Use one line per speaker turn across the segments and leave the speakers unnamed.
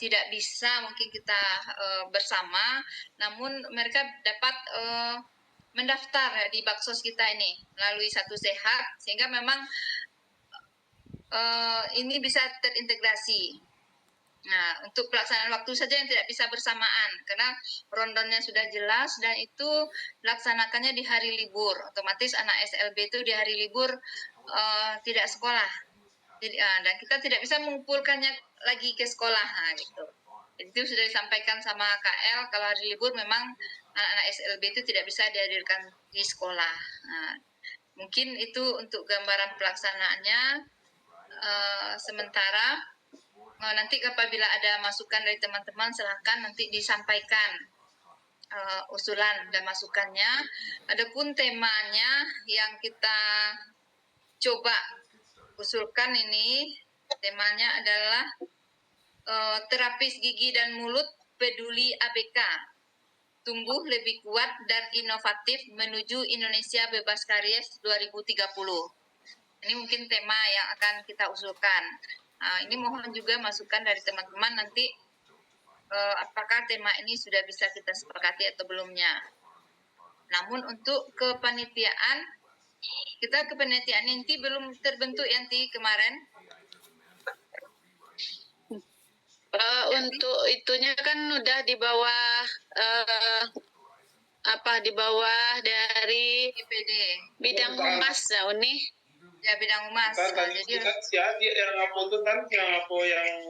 tidak bisa mungkin kita bersama, namun mereka dapat mendaftar di Baksos kita ini melalui Satu Sehat, sehingga memang ini bisa terintegrasi. Nah, untuk pelaksanaan waktu saja yang tidak bisa bersamaan, karena rondonnya sudah jelas dan itu laksanakannya di hari libur. Otomatis anak SLB itu di hari libur tidak sekolah. Jadi, dan kita tidak bisa mengumpulkannya lagi ke sekolah, gitu. Itu sudah disampaikan sama KL, kalau hari libur memang anak-anak SLB itu tidak bisa dihadirkan di sekolah. Nah, mungkin itu untuk gambaran pelaksanaannya. Sementara nanti apabila ada masukan dari teman-teman, silakan nanti disampaikan usulan dan masukannya. Adapun temanya yang kita coba usulkan ini, temanya adalah terapis gigi dan mulut peduli ABK, tumbuh lebih kuat dan inovatif menuju Indonesia bebas karies 2030. Ini mungkin tema yang akan kita usulkan. Ini mohon juga masukan dari teman-teman nanti apakah tema ini sudah bisa kita sepakati atau belumnya. Namun untuk kepanitiaan, kita kepanitiaan inti belum terbentuk Yanti kemarin.
Untuk itunya kan udah di bawah di bawah dari
IPD
bidang humas ya Uni.
Ya, bidang humas.
Jadi siapa yang ngapunten yang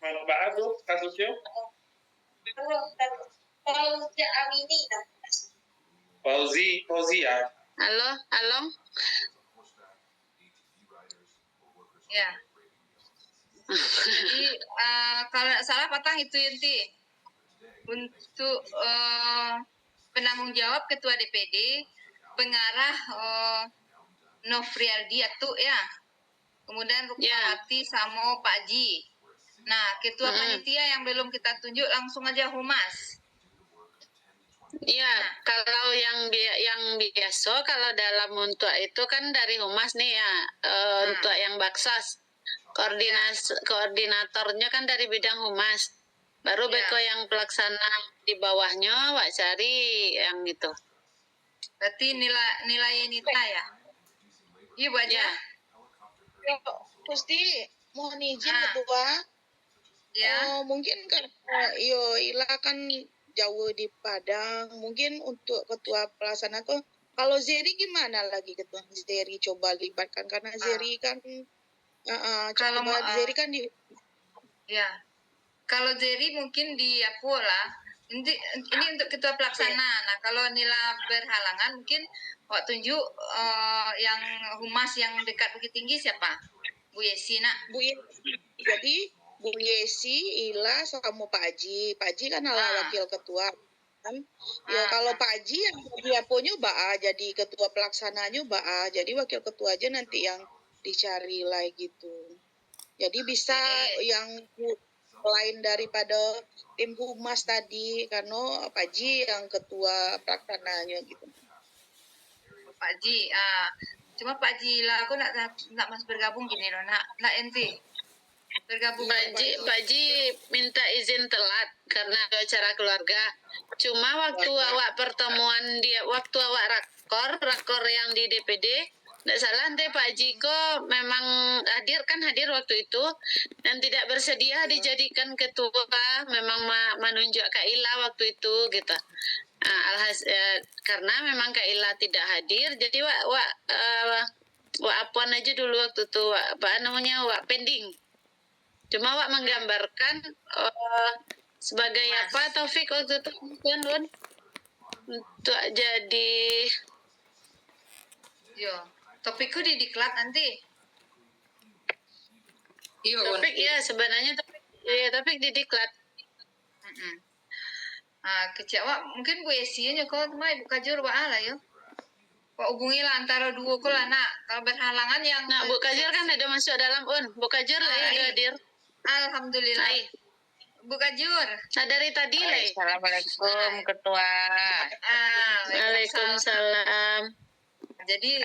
mana bahas tuh kasusnya? Fauzi ya.
Halo.
Ya. Jadi kalau salah patang itu Yanti. Untuk penanggung jawab Ketua DPD, pengarah Nofrialdi Atu ya. Kemudian Rukmawati Samo Pak Ji. Nah, ketua panitia yang belum kita tunjuk langsung aja humas.
Iya, kalau yang biasa kalau dalam untuk itu kan dari humas nih ya. Untuk yang Baksos koordinatornya kan dari bidang humas. Baru beko yang pelaksana di bawahnya Wak cari yang itu.
Berarti nilai Nita ya? Iya, Bu aja.
Ya, Gusti, mohon izin Ketua.
Ya.
Mungkin kan Ila kan jauh di Padang. Mungkin untuk Ketua pelaksana tuh, kalau Zeri gimana lagi Ketua? Zeri coba libatkan karena Zeri kan
kalau
Zeri kan di.
Ya. Kalau Zeri mungkin di Apola. Ini untuk ketua pelaksana. Nah, kalau Nila berhalangan mungkin tunjuk yang humas yang dekat Bukit Tinggi siapa? Bu Yesi nak.
Bu Yesi. Jadi Bu Yesi, Ila sama Pak Haji. Pak Haji kan adalah wakil ketua. Kan? Ya kalau Pak Haji yang dia punya jadi ketua pelaksananya jadi wakil ketua aja nanti yang dicari lah gitu. Jadi bisa yang lain daripada tim humas tadi, karena Pak Ji yang ketua pelaksananya gitu.
Pak Ji, cuma Pak Ji lah aku nak mas bergabung gini loh, nak enti bergabung.
Pak Ji minta izin telat karena ada acara keluarga. Cuma waktu awak pertemuan waktu awak rakor yang di DPD. Tidak salah nanti Pak Jiko memang hadir waktu itu dan tidak bersedia dijadikan ketua, memang menunjuk Kak Ila waktu itu gitu. Karena memang Kak Ila tidak hadir, jadi wak apuan aja dulu waktu itu, wak pending. Cuma wak menggambarkan sebagai apa Taufik waktu itu kan untuk jadi
topikku di diklat nanti.
Topik ya sebenarnya topik di diklat.
Kecewa mungkin Bu Yesinya kalau cuma Ibu Kajur lah yo. Kok hubungilah antara dua ko lah nak. Kalau berhalangan yang
Bu Kajur kan ada masuk dalam Bu Kajur lah ya hadir.
Alhamdulillah. Bu Kajur.
Dari tadi lah.
Assalamualaikum Ketua.
Waalaikumsalam.
Jadi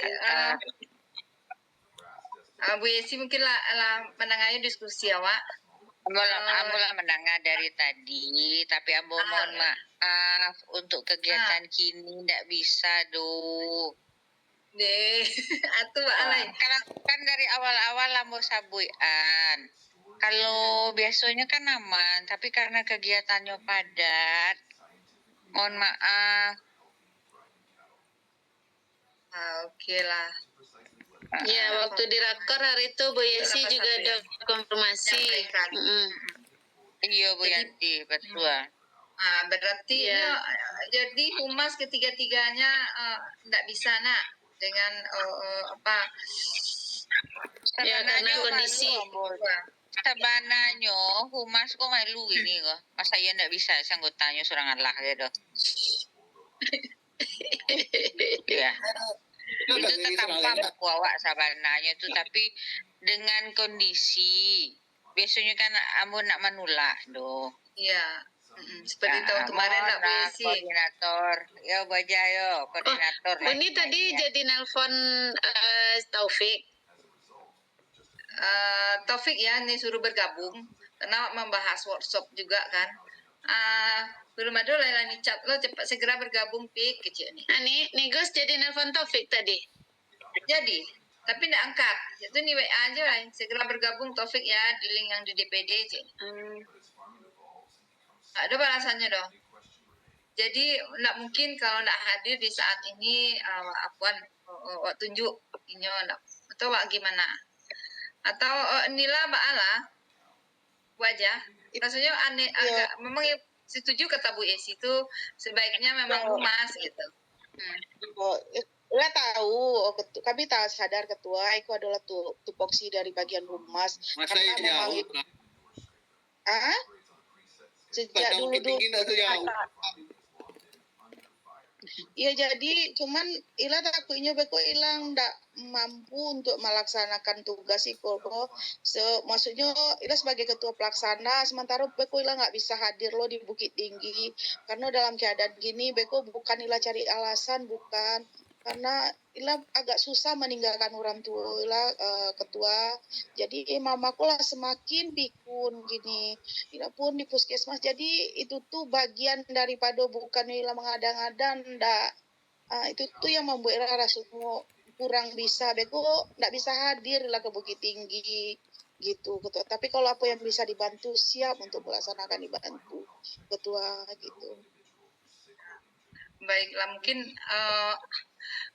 Bu Yesi mungkin lah menangani diskusi awak.
Ambo lah mendengar dari tadi, tapi ambo mohon maaf untuk kegiatan kini ndak bisa do.
Deh, atuh alay.
Kan dari awal-awal ambo sabuian. Kalau biasanya kan aman, tapi karena kegiatannya padat, mohon maaf.
Oke lah.
Ya, waktu di rakor hari itu Bu Yesi juga ada konfirmasi.
Sampaikan.
Iya Bu Yanti, betul.
Berarti
Iya.
ya, jadi humas ketiga-tiganya nggak bisa nak dengan
Ya, karena kondisi.
Sebenarnya humas kok malu ini kok. Masa ya ndak bisa anggotanya seorang Allah gitu. Ya. Itu tertanpa buku awak sebenarnya itu, tapi dengan kondisi biasanya kan ambo nak menolak do.
Iya. Seperti tahun kemarin lah Bu Yesi.
Koordinator, yo baca yo koordinator.
Ini tadi jadi nelpon Taufik.
Taufik ya, nih suruh bergabung karena membahas workshop juga kan. Belum ada Laila Nicap, lo cepat segera bergabung Pik kecil nih.
Nih Gus jadi nelpon Taufik tadi.
Jadi, tapi nggak angkat. Itu nih WA aja lah, segera bergabung Taufik ya di link yang di DPD cik. Ada balasannya dong. Jadi nggak mungkin kalau nggak hadir di saat ini, Afwan tunjuk ini atau gimana? Atau Nila Mbak Ala wajah rasanya aneh agak memang setuju kata Bu Esi itu sebaiknya memang humas gitu.
Lah tahu, kami tak sadar ketua itu adalah tupoksi dari bagian humas.
Masa
Karena memang sejak dulu Iya jadi cuman ila takutnya beko ilang ndak mampu untuk melaksanakan tugas itu kok. Maksudnya ila sebagai ketua pelaksana sementara beko ila nggak bisa hadir lo di Bukit Tinggi karena dalam keadaan gini beko bukan ila cari alasan bukan karena ila agak susah meninggalkan orang tua ila ketua jadi mamaku lah semakin pikun gini ila pun di puskesmas jadi itu tuh bagian daripada bukan ila mengadang-adang ndak itu tuh yang membuat ila rasanya kurang bisa beko ndak bisa hadir ila ke Bukit Tinggi gitu ketua tapi kalau apa yang bisa dibantu siap untuk melaksanakan dibantu ketua gitu.
Baiklah mungkin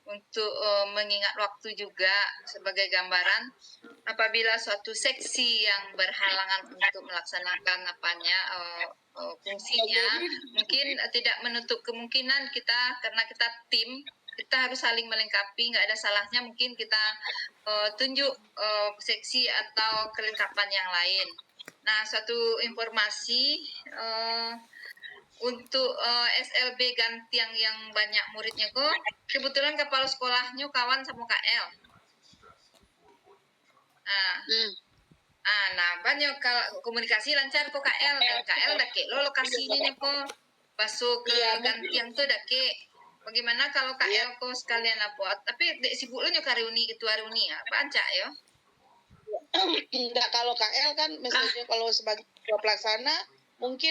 untuk mengingat waktu juga sebagai gambaran apabila suatu seksi yang berhalangan untuk melaksanakan fungsinya mungkin tidak menutup kemungkinan kita karena kita tim kita harus saling melengkapi nggak ada salahnya mungkin kita tunjuk seksi atau kelengkapan yang lain. Nah suatu informasi untuk SLB Gantiang yang banyak muridnya kok kebetulan kepala sekolahnya kawan sama KL. Nah banyak kalau komunikasi lancar kok KL dan KL dake lo lokasinya kok masuk ke Gantiang tuh dake. Bagaimana kalau KL kok sekalian apa? Tapi dek sibuk lo nyok reuni ketua reuni apa ancak ya?
Enggak kalau KL kan misalnya kalau sebagai ketua pelaksana mungkin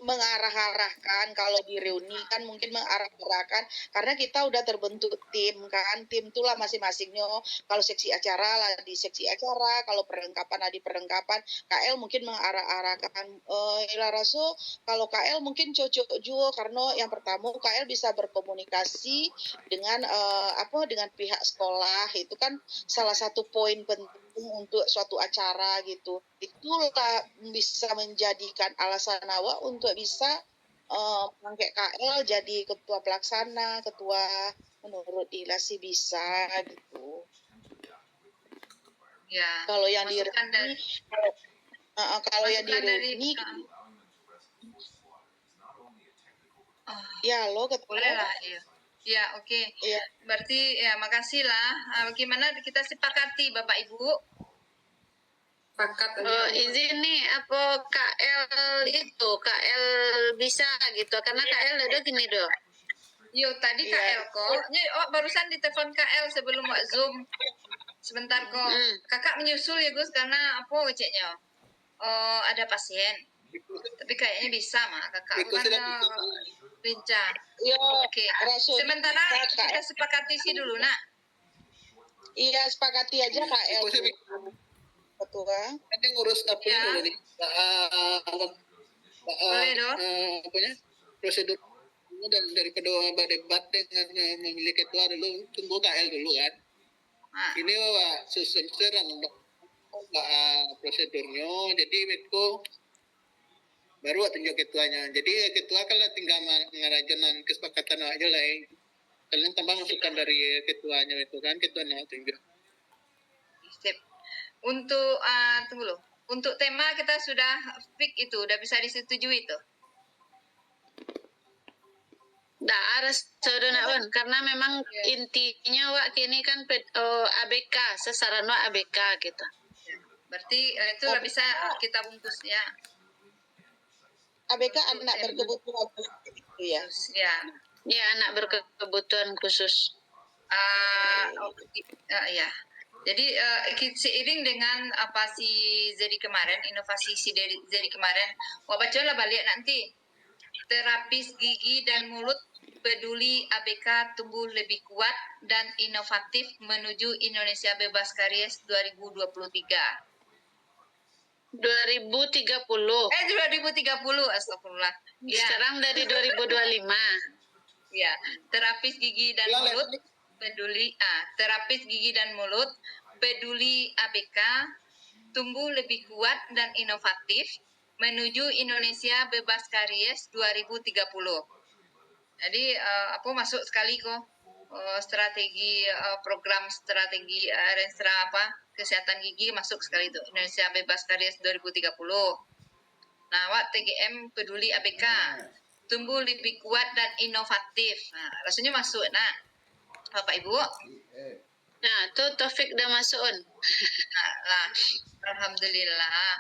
mengarah-arahkan kalau di reuni kan mungkin mengarah-arahkan karena kita udah terbentuk tim kan tim itulah masing-masingnya kalau seksi acara lah di seksi acara kalau perlengkapan lah di perlengkapan KL mungkin mengarah-arahkan ila raso kalau KL mungkin cocok juga karena yang pertama KL bisa berkomunikasi dengan dengan pihak sekolah itu kan salah satu poin penting untuk suatu acara gitu itulah bisa menjadikan alasan awak untuk bisa pakai KL jadi ketua pelaksana ketua menurut Ila sih bisa gitu
ya
kalau yang di reuni kalau yang di reuni ya lo ketua
boleh lah ya oke.
Iya.
Berarti ya makasih lah. Bagaimana kita sepakati Bapak Ibu? Sepakat.
Izin nih apa KL bisa gitu karena KL ada gini doh.
Yo tadi KL kok. Barusan ditelepon KL sebelum Zoom. Sebentar kok. Kakak menyusul ya Gus karena apa ceknya? ada pasien, tapi kayaknya bisa mak kakak
Ikut
kan
sudah
lincah.
Yo,
Oke,
rasul
sementara
KL.
kita sepakati sih dulu nak.
Iya, sepakati aja KL
Ikut sih,
ketua.
nanti ngurus apa
Ya.
dulu nih?
Boleh dong.
Apanya? Prosedur dan daripada berdebat dengan memilih ketua dulu, tunggu KL dulu kan.
Nah,
Ini susun prosedurnya, jadi Menko baru tunjuk ketuanya. Jadi ketua kalau tinggal ngarajanan kesepakatan aja lah. Kalian tambah masukan dari ketuanya itu kan, ketuanya tunjuk.
sip. Untuk tunggu loh. Untuk tema kita sudah fix itu, udah bisa disetujui itu.
Nggak ada saudara on, karena memang intinya wak kini kan ABK, sasaran wak ABK gitu.
Berarti itu lah bisa kita bungkus ya.
ABK anak berkebutuhan khusus itu ya.
Ya.
Ya, anak berkebutuhan khusus.
Ya. Jadi seiring dengan apa si Zedi kemarin, inovasi si Zedi kemarin, wah baca lah balik nanti. Terapis gigi dan mulut peduli ABK tumbuh lebih kuat dan inovatif menuju Indonesia bebas karies 2023.
2030.
2030, astagfirullah. Ya.
Sekarang dari 2025.
Ya, terapis gigi dan mulut peduli terapis gigi dan mulut peduli ABK tumbuh lebih kuat dan inovatif menuju Indonesia bebas karies 2030. Jadi aku masuk sekali kok strategi program strategi Renstra kesehatan gigi masuk sekali itu Indonesia bebas karies 2030. Nah, wak TGM peduli ABK tumbuh lebih kuat dan inovatif. Nah, rasanya masuk nak Bapak Ibu.
Nah, tuh Taufik udah masuk on.
Nah, alhamdulillah.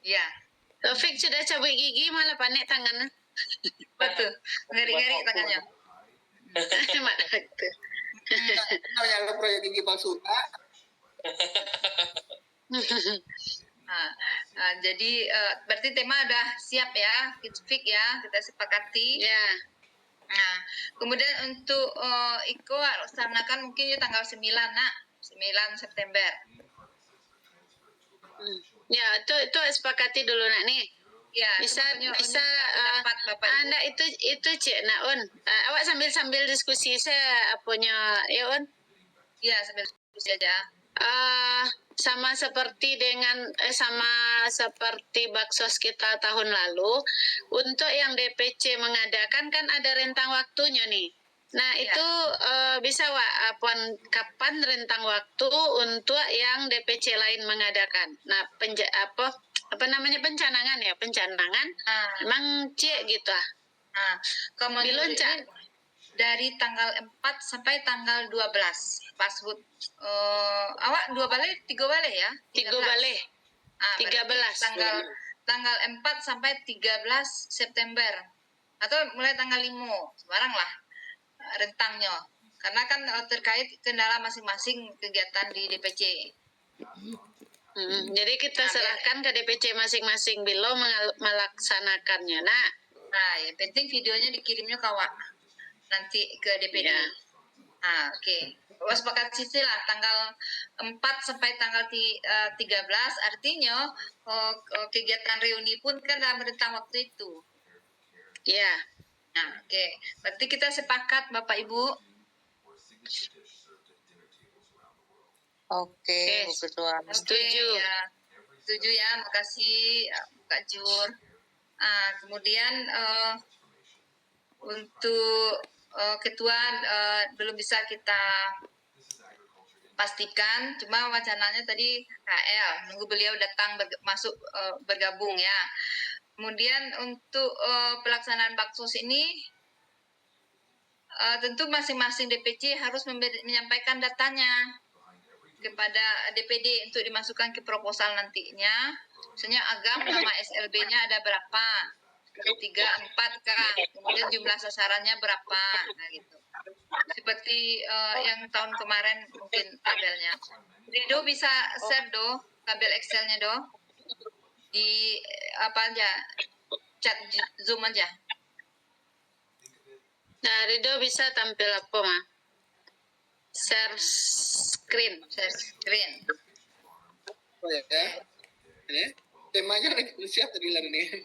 Ya,
Taufik sudah cabut gigi malah panik tangannya.
betul. Ngeri-ngeri tangannya.
Mana itu.
Yang proyek gigi palsu.
Jadi berarti tema udah siap ya, fix ya, kita sepakati.
Ya.
Nah, kemudian untuk Iko laksanakan mungkin ya tanggal 9 nak, 9 September.
Ya, itu sepakati dulu nak nih.
Ya,
Bisa
pendapat Bapak Ibu.
Anda itu cek nak on. Awak sambil diskusi saya punya ya on.
Ya, sambil diskusi aja.
Sama seperti baksos kita tahun lalu, untuk yang DPC mengadakan kan ada rentang waktunya nih. Nah,
Ya.
itu bisa wak kapan rentang waktu untuk yang DPC lain mengadakan. Nah, pencanangan ya, pencanangan emang cek gitu
Kemudian
diloncat.
ini dari tanggal 4 sampai tanggal 12 pas awak 2 balai 3 balai ya
3
13.
balai 13
tanggal 4 sampai 13 September atau mulai tanggal 5 sebarang lah rentangnya karena kan terkait kendala masing-masing kegiatan di DPC.
Jadi kita serahkan ke DPC masing-masing bila melaksanakannya.
Nah, yang penting videonya dikirimnya ke awak nanti ke DPD.
Ya.
Oke. Sepakat sisi lah tanggal 4 sampai tanggal 13 artinya kegiatan reuni pun kan dalam rentang waktu itu.
Ya.
Nah, oke. Berarti kita sepakat Bapak Ibu.
Oke, Bu Ketua.
Setuju.
Ya. Setuju ya, makasih Kak Jur. Kemudian untuk ketua belum bisa kita pastikan, cuma wacananya tadi KL, nunggu beliau datang bergabung ya. Kemudian untuk pelaksanaan baksos ini tentu masing-masing DPC harus menyampaikan datanya kepada DPD untuk dimasukkan ke proposal nantinya. Misalnya agam nama SLB-nya ada berapa? 3, 4 kah? Kemudian jumlah sasarannya berapa? Nah gitu. Seperti yang tahun kemarin mungkin tabelnya. Rido bisa share do tabel Excelnya do di apa aja chat Zoom aja.
Nah, Rido bisa tampil apa, Ma? Share screen.
Share screen.
Oh ya. Ini temanya lagi siap tadi lah nih.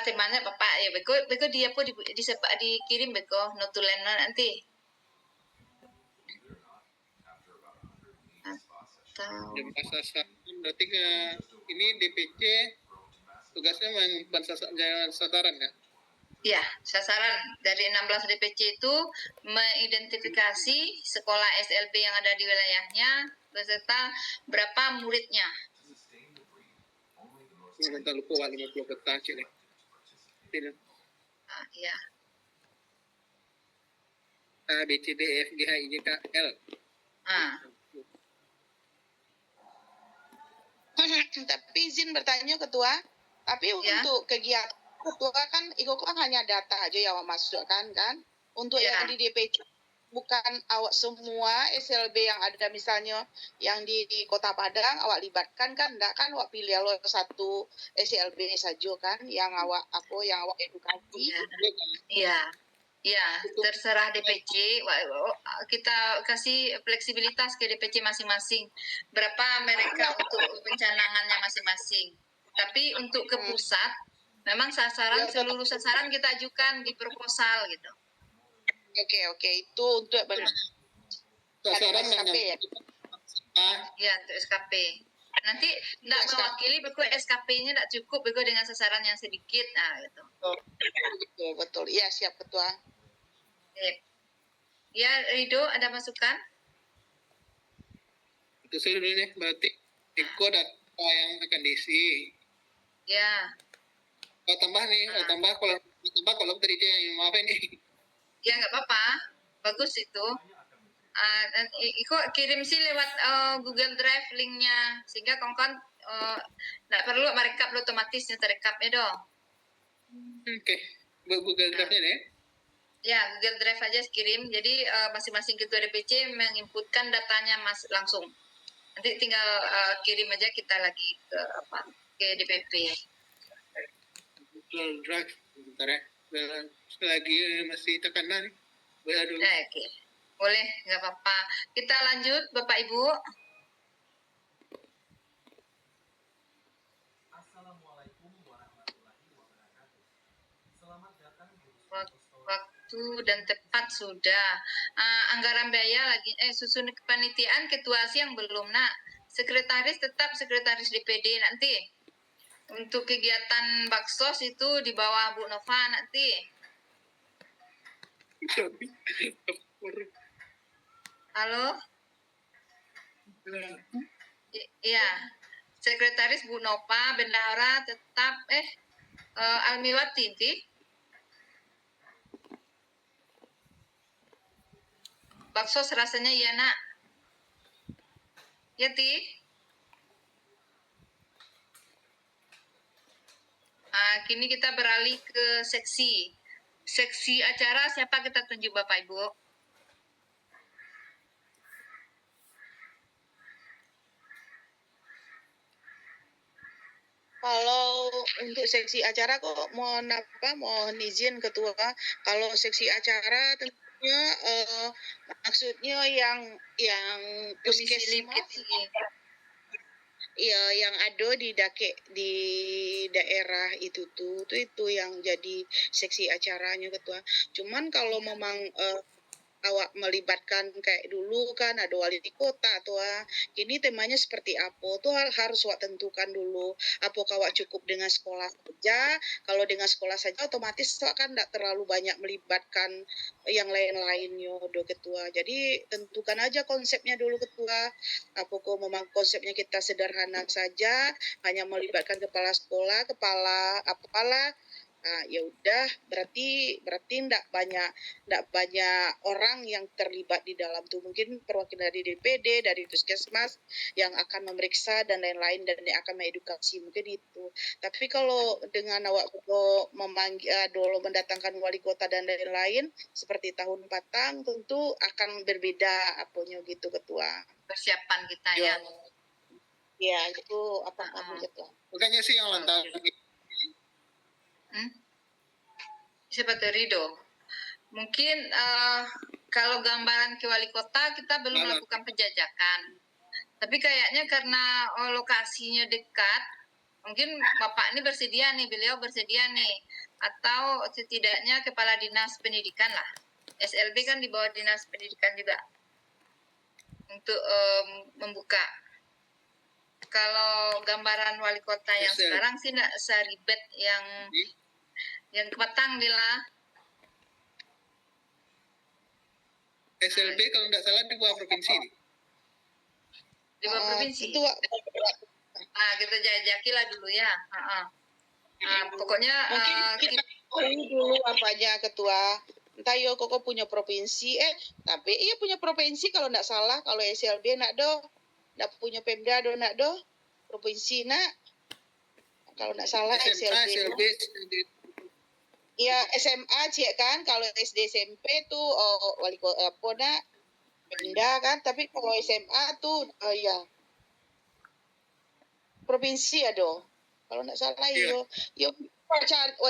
Temanya Bapak ya beko dia po dikirim beko notulennya nanti. Atau
Jam pasar berarti ke ini DPC tugasnya mengumpan sasaran kan?
ya, sasaran dari 16 DPC itu mengidentifikasi sekolah SLB yang ada di wilayahnya beserta berapa muridnya.
Minta lupa 50 peta cik nih. Tidak.
Ya.
A, B, C, D, E, F, G, H, I, J, K, L.
Tapi izin bertanya Ketua, tapi
Ya.
untuk kegiatan Ketua kan Iko kan hanya data aja yang awak masuk kan. Untuk
Ya.
yang di DPC bukan awak semua SLB yang ada misalnya yang di Kota Padang awak libatkan kan, enggak kan awak pilih lo satu SLB saja kan yang awak edukasi.
Iya. Ya, terserah DPC. Kita kasih fleksibilitas ke DPC masing-masing. Berapa mereka untuk pencanangannya masing-masing. Tapi untuk ke pusat, memang seluruh sasaran kita ajukan di proposal gitu.
Oke, itu untuk benar.
Sasaran
SKP ya.
Ya, untuk SKP. Nanti tidak mewakili beku SKP-nya tidak cukup beku dengan sasaran yang sedikit. Nah, gitu.
Betul. Iya, siap Ketua.
Ya, Rido ada masukan?
Itu sudah dulu nih, berarti Eko data yang akan diisi.
Ya.
Tambah kalau tadi yang apa ini?
Ya, nggak apa-apa. Bagus itu. Dan Iko kirim sih lewat Google Drive linknya sehingga kongkon nggak perlu merekap otomatisnya terekapnya dong.
Oke. Google Drive-nya nih.
Ya, Google Drive aja kirim. Jadi masing-masing ketua DPC menginputkan datanya langsung. Nanti tinggal kirim aja kita lagi ke DPP.
Google Drive, bentar ya. Lagi masih tekanan nih. Boleh dulu.
Oke. Boleh, nggak apa-apa. Kita lanjut, Bapak Ibu.
Assalamualaikum warahmatullahi wabarakatuh. Selamat datang di
Waktu dan tepat sudah. Anggaran biaya lagi. Susun kepanitiaan ketua siang belum nak. Sekretaris tetap sekretaris DPD nanti. Untuk kegiatan baksos itu di bawah Bu Nova nanti. Halo? Iya. Sekretaris Bu Nova, bendahara tetap Almiwati Ti. Baksos rasanya iya nak. Ya Ti. Kini kita beralih ke seksi acara. Siapa kita tunjuk Bapak Ibu?
Kalau untuk seksi acara kok mohon izin Ketua. Kalau seksi acara tentunya maksudnya yang puskesmas yang ada di daerah itu yang jadi seksi acaranya Ketua. Cuman kalau memang awak melibatkan kayak dulu kan ada wali kota ini temanya seperti apa tuh harus awak tentukan dulu. Apakah awak cukup dengan sekolah saja? Kalau dengan sekolah saja otomatis awak kan tidak terlalu banyak melibatkan yang lain-lainnya do Ketua. Jadi tentukan aja konsepnya dulu Ketua. Apakah memang konsepnya kita sederhana saja, hanya melibatkan kepala sekolah, kepala Ya udah, berarti enggak banyak orang yang terlibat di dalam tuh. Mungkin perwakilan dari DPD, dari Puskesmas yang akan memeriksa dan lain-lain dan yang akan mengedukasi, mungkin itu. Tapi kalau dengan awak dulu mendatangkan wali kota dan lain-lain seperti tahun patang, tentu akan berbeda apanya gitu ketua.
Persiapan kita
Ya.
ya.
Ya, itu apa kamu ketua?
Makanya sih yang lantar.
Siapa tuh Rido? Mungkin kalau gambaran ke wali kota kita belum melakukan penjajakan. Tapi kayaknya karena lokasinya dekat, mungkin Bapak ini bersedia nih, beliau bersedia nih. Atau setidaknya Kepala Dinas Pendidikan lah. SLB kan di bawah Dinas Pendidikan juga. Untuk membuka. Kalau gambaran wali kota yang
SLB.
sekarang sih nggak seribet yang Kepatang Lila.
SLB kalau tidak salah di bawah provinsi nih.
Di bawah provinsi.
Itu
Kita jajaki lah dulu ya. Pokoknya
mungkin kita tahu dulu apanya ketua. Entah yo koko punya provinsi, tapi iya punya provinsi kalau tidak salah. Kalau SLB nak do, nak punya Pemda do nak do, provinsi nak. Kalau tidak salah SLB. Iya SMA cik kan, kalau SD SMP tuh wali kota apa nak Pemda kan, tapi kalau SMA tuh ya provinsi ya do. Kalau tidak salah yo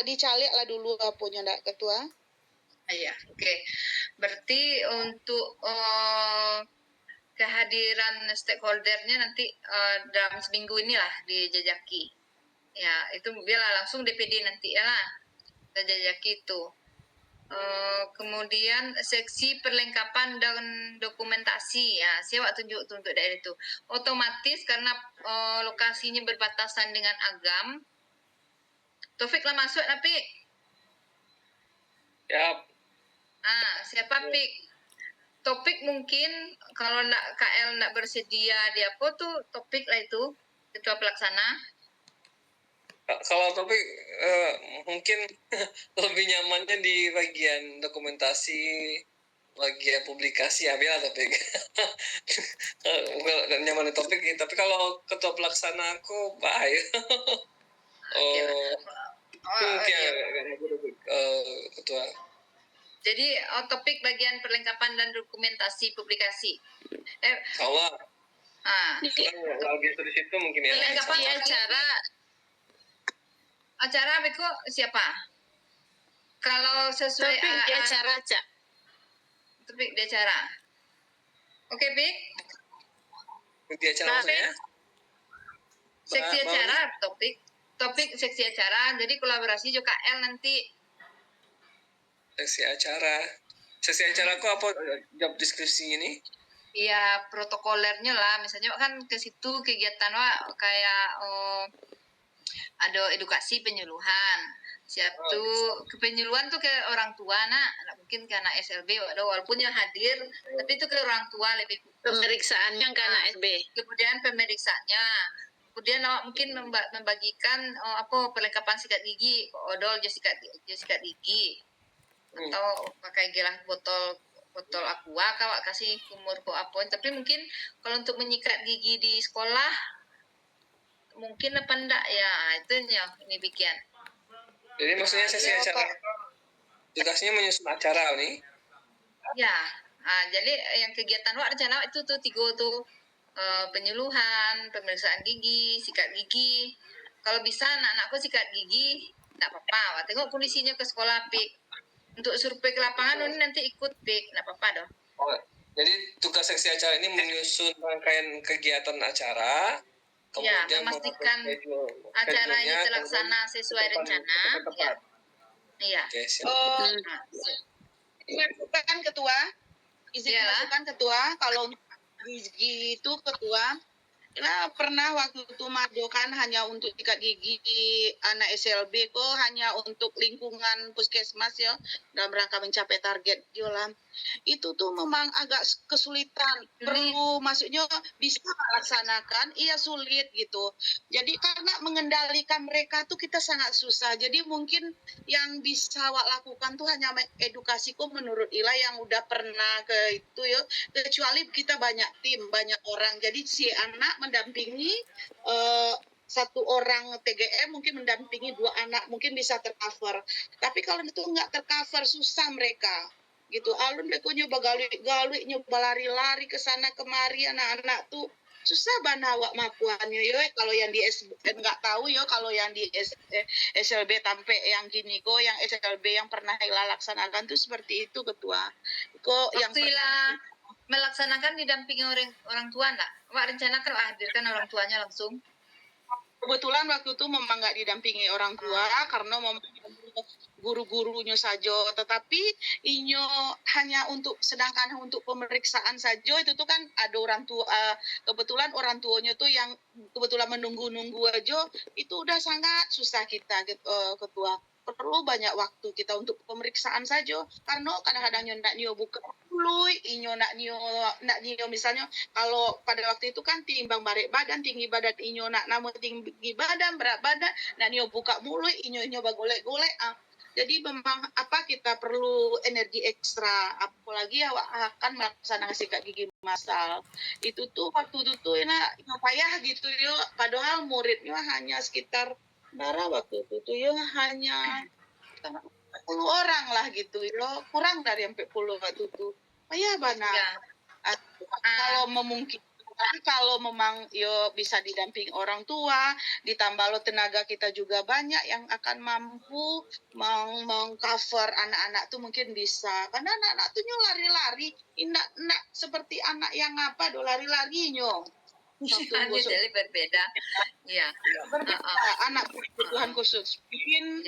dicari lah dulu apanya nak ketua.
Iya, oke. Berarti untuk kehadiran stakeholdernya nanti dalam seminggu inilah dijajaki. Ya, itu biarlah langsung DPD nanti ya lah. Kita jajaki itu. Kemudian seksi perlengkapan dan dokumentasi ya, siapa tunjuk untuk daerah itu. Otomatis karena lokasinya berbatasan dengan Agam. Taufik lah masuk tapi.
Ya.
Siapa Pik? Topik mungkin kalau KL nak bersedia dia apa tuh topik lah itu ketua pelaksana.
Kalau topik mungkin lebih nyamannya di bagian dokumentasi, bagian publikasi ya biar topik. Bukan nyaman di topik, tapi kalau ketua pelaksana aku bahaya. Ketua.
Jadi topik bagian perlengkapan dan dokumentasi publikasi.
Allah. Kalau gitu di situ mungkin ya.
Perlengkapan acara Beko siapa? Kalau sesuai
Topik di acara, Cak.
Topik di acara. Oke, Pik.
Di acara maksudnya?
Seksi acara, topik seksi acara. Jadi kolaborasi juga KL nanti.
Seksi acara aku apa job deskripsi ini?
Iya, protokolernya lah. Misalnya kan ke situ kegiatan kayak ada edukasi penyuluhan. Siap tuh kepenyuluhan tuh ke orang tua nak mungkin karena SLB walaupun yang hadir tapi itu ke orang tua lebih
Pemeriksaannya karena SB.
Kemudian pemeriksaannya. Kemudian mungkin membagikan perlengkapan sikat gigi, odol sikat gigi. Atau pakai gelas botol aqua kawak kasih kumur ko apa, tapi mungkin kalau untuk menyikat gigi di sekolah mungkin apa enggak ya itu ini bikin.
Jadi maksudnya sesi acara tugasnya menyusun acara nih
ya. Jadi yang kegiatan rencana itu tuh 3 tuh penyuluhan, pemeriksaan gigi, sikat gigi. Kalau bisa anak-anakku sikat gigi enggak apa-apa, tengok kondisinya ke sekolah Pik. Untuk survei ke lapangan ini nanti ikut Pik, enggak apa-apa dong.
Jadi tugas seksi acara ini menyusun rangkaian kegiatan acara, kemudian
memastikan acaranya terlaksana sesuai rencana. Iya.
Oke, siap.
Masukan ketua, izin masukan ketua, kalau gigi itu ketua Nah, pernah waktu itu Mado kan hanya untuk sikat gigi anak SLB kok, hanya untuk lingkungan puskesmas ya, dalam rangka mencapai target Jolam. Itu tuh memang agak kesulitan. Perlu maksudnya bisa melaksanakan, iya sulit gitu. Jadi karena mengendalikan mereka tuh kita sangat susah. Jadi mungkin yang bisa awak lakukan tuh hanya edukasiku menurut Ila yang udah pernah ke itu ya, kecuali kita banyak tim, banyak orang. Jadi si anak mendampingi satu orang TGM mungkin mendampingi 2 anak, mungkin bisa tercover. Tapi kalau itu nggak tercover, susah mereka gitu. Alun mereka nyoba galui nyoba lari-lari ke sana kemari, anak-anak tuh susah banget awak makuannya yo. Kalau yang di nggak tahu yo, kalau yang di SLB sampai yang gini kok, yang SLB yang pernah Ila laksanakan tuh seperti itu ketua. Kok yang
Waktu Ila melaksanakan didampingi orang tua enggak? Wak rencanakan hadirkan orang tuanya langsung.
Kebetulan waktu itu memang nggak didampingi orang tua karena memang guru-gurunya saja, tetapi inyo hanya sedangkan untuk pemeriksaan saja itu tuh kan ada orang tua, kebetulan orang tuanya tuh yang kebetulan menunggu-nunggu aja, itu udah sangat susah kita ketua. Perlu banyak waktu kita untuk pemeriksaan saja karena kadang-kadang nak nio buka dulu, inyo nak nio misalnya kalau pada waktu itu kan timbang barik badan, tinggi badan inyo nak namun tinggi badan, berat badan, nak nio buka mulu inyo bagolek-golek. Jadi memang kita perlu energi ekstra, apalagi akan melaksanakan sikat gigi massal. Itu tuh waktu itu tuh payah gitu yo, padahal muridnya hanya sekitar waktu itu tuh yo hanya 10 orang lah gitu yo, kurang dari 40 waktu itu. Payah banget.
Ya.
Kalau memungkinkan, kalau memang yo bisa didamping orang tua, ditambah lo tenaga kita juga banyak yang akan mampu mengcover anak-anak tuh mungkin bisa. Karena anak-anak tuh lari-lari, nak seperti anak yang apa do lari-lari nyo.
Ini jadi berbeda. Iya.
Anak kebutuhan khusus. Mungkin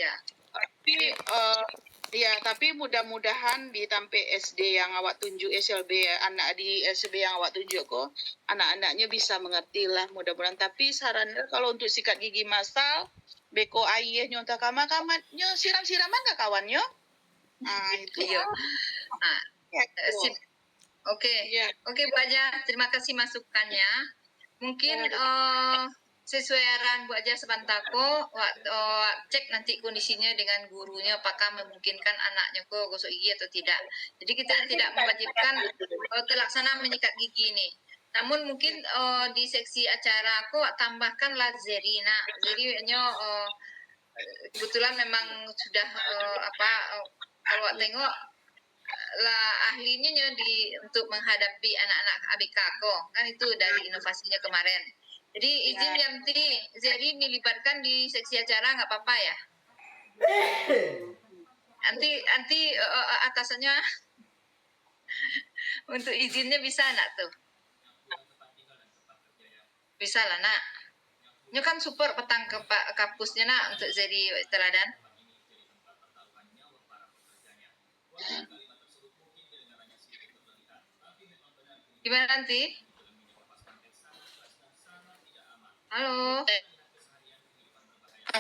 tapi mudah-mudahan di tampe SD yang awak tunjuk SLB anak di SLB yang awak tunjuk kok anak-anaknya bisa mengerti lah mudah-mudahan. Tapi sarannya kalau untuk sikat gigi massal beko air nyontak kamar-kamarnya siram-siraman gak kawannya? Itu.
Iya. Sip. Oke, Bu Aja, terima kasih masukannya. Mungkin sesuai arahan Bu Aja Sebantako, cek nanti kondisinya dengan gurunya apakah memungkinkan anaknya kok gosok gigi atau tidak. Jadi kita tidak mewajibkan terlaksana menyikat gigi ini. Namun mungkin di seksi acara aku tambahkanlah Zeri. Nah, Zeri kebetulan memang sudah kalau tengok lah ahlinya untuk menghadapi anak-anak ABK kok kan itu dari inovasinya kemarin. Jadi izin nanti Zeri dilibatkan di seksi acara nggak apa-apa ya? Nanti atasannya untuk izinnya bisa nak tuh? Bisa lah nak. Ini kan support petang ke Pak kampusnya nak untuk Zeri teladan. Gimana nanti? Halo.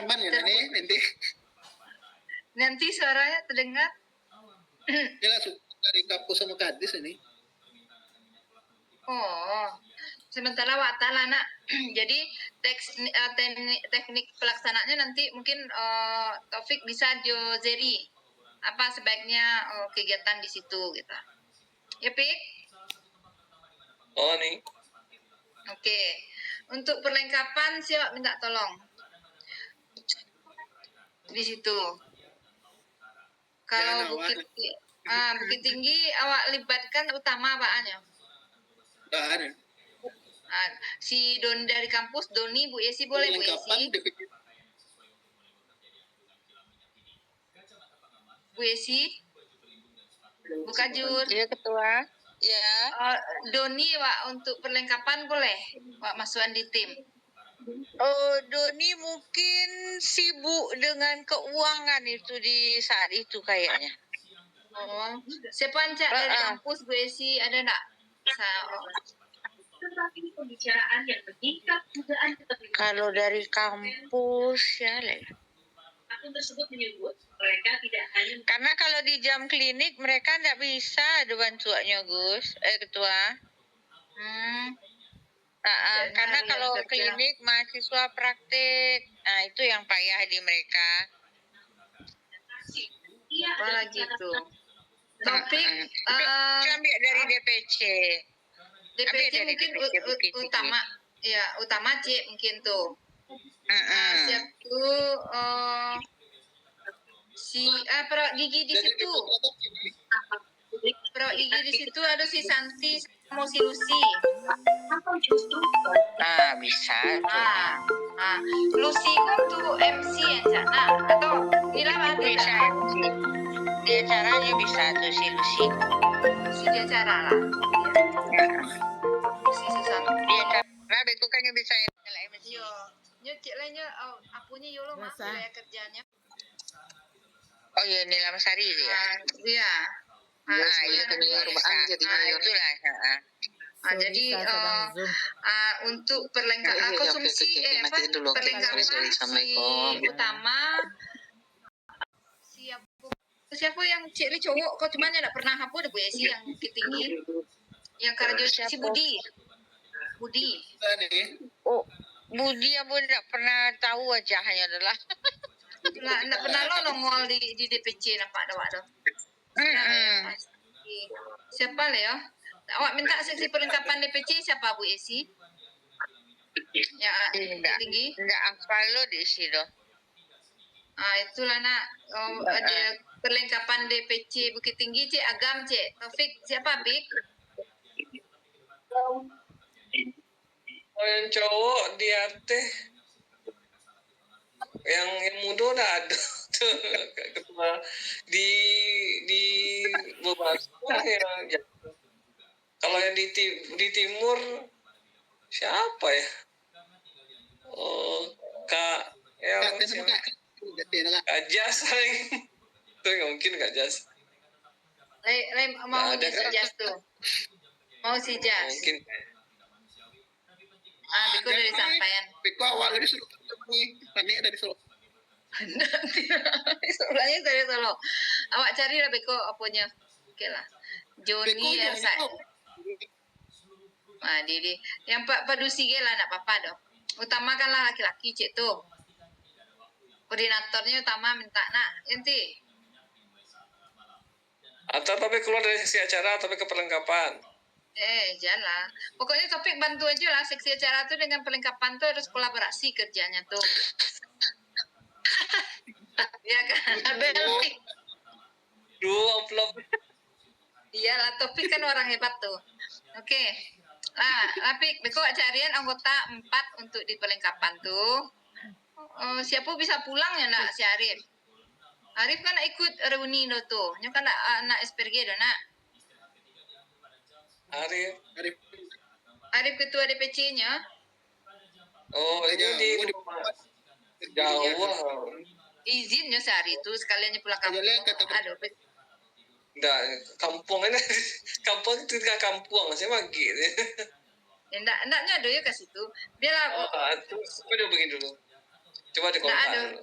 Aman ya nanti.
Nanti suaranya terdengar.
Dia langsung dari kampus sama kadis ini.
Oh, sementara watala nak. Jadi teknik pelaksanaannya nanti mungkin Taufik bisa Zeri. Apa sebaiknya kegiatan di situ gitu. Ya Pik?
Oh nih.
Oke. Untuk perlengkapan siapa minta tolong di situ. Kalau Bukit Tinggi awak libatkan utama apaan ya? Si Don dari kampus Doni Bu Yesi boleh Bu Yesi? Bu Yesi? Bu Kajur?
Iya ketua. Ya.
Doni Wak untuk perlengkapan boleh Wak masukan di tim.
Doni mungkin sibuk dengan keuangan itu di saat itu kayaknya.
Siapa ancak dari kampus Bu Esi ada enggak?
Kalau dari kampus ya, karena kalau di jam klinik mereka tidak bisa ada bantuannya, Gus. Ketua. Karena
yang
kalau
kerja.
klinik mahasiswa praktik, nah itu yang payah di mereka.
Apa lagi tuh? Topik
Itu ambil dari DPC.
DPC
dari
mungkin
DPC Bukit Tinggi.
utama C mungkin tuh. Siap tuh perawat gigi di situ. Perawat gigi di situ ada si Santi sama si Lucy.
Bisa.
Lucy kan tuh MC yang sana atau Nila ada
Bisa MC. Di acaranya bisa tuh si Lucy.
Lucy di acara lah. Lucy Susanti.
Di acara beku kan yang bisa MC.
Nyo cek lainnya apunya yolo mah wilayah kerjanya.
Oh iya, Nila Masari itu ya.
Iya.
Iya itu itulah. Jadi untuk perlengkapan konsumsi perlengkapan
utama siapa yang ciri cowok kok cuman tidak pernah apa ada Bu Esi yang tinggi yang kerja si Budi.
Oh, Budi aku tidak pernah tahu wajahnya adalah.
Tidak pernah lo nongol di DPC nampak ada waktu. Siapa Leo? Awak minta seksi perlengkapan DPC siapa Bu Esi? Ya, tinggi.
Enggak hafal lo di situ.
Itulah nak. Ada perlengkapan DPC Bukit Tinggi Cik Agam Cik. Taufik siapa Pik?
Yang cowok dia teh yang muda udah ada tuh ketua di Bebasah ya. Kalau yang di timur siapa ya? Kak Jas paling. Itu nggak mungkin Kak Jas.
Mau si Jas tuh. Mau si Jas.
Mungkin.
Biko dari sampaian.
Biko awal dari Solo. Panik dari Solo.
Soalnya dari Solo. Awak cari lah Biko apanya. Oke lah. Joni ya Didi. Yang Pak Padusi lah nak papa dong. Utamakanlah laki-laki cik tuh. Koordinatornya utama minta nak inti.
Atau tapi keluar dari seksi acara tapi ke perlengkapan.
Jangan. Pokoknya topik bantu aja lah. Seksi acara tuh dengan perlengkapan tuh harus kolaborasi kerjanya tuh. Iya kan?
Amplop.
Iyalah, topik kan orang hebat tuh. Oke. Tapi Beko carian anggota 4 untuk di perlengkapan tuh. Siapa bisa pulang ya nak si Arif? Arif kan nak ikut reuni do tuh. Nya kan nak SPRG do nak. Arif ketua DPC-nya.
Oh, ini di jauh.
Izinnya sehari itu sekaliannya pulang kampung. Aduh,
enggak, kampung ini. Kampung itu kan kampung, saya mah gitu.
Enggaknya ada ya ke situ. Biarlah.
Coba dia begini dulu. Coba dikontak.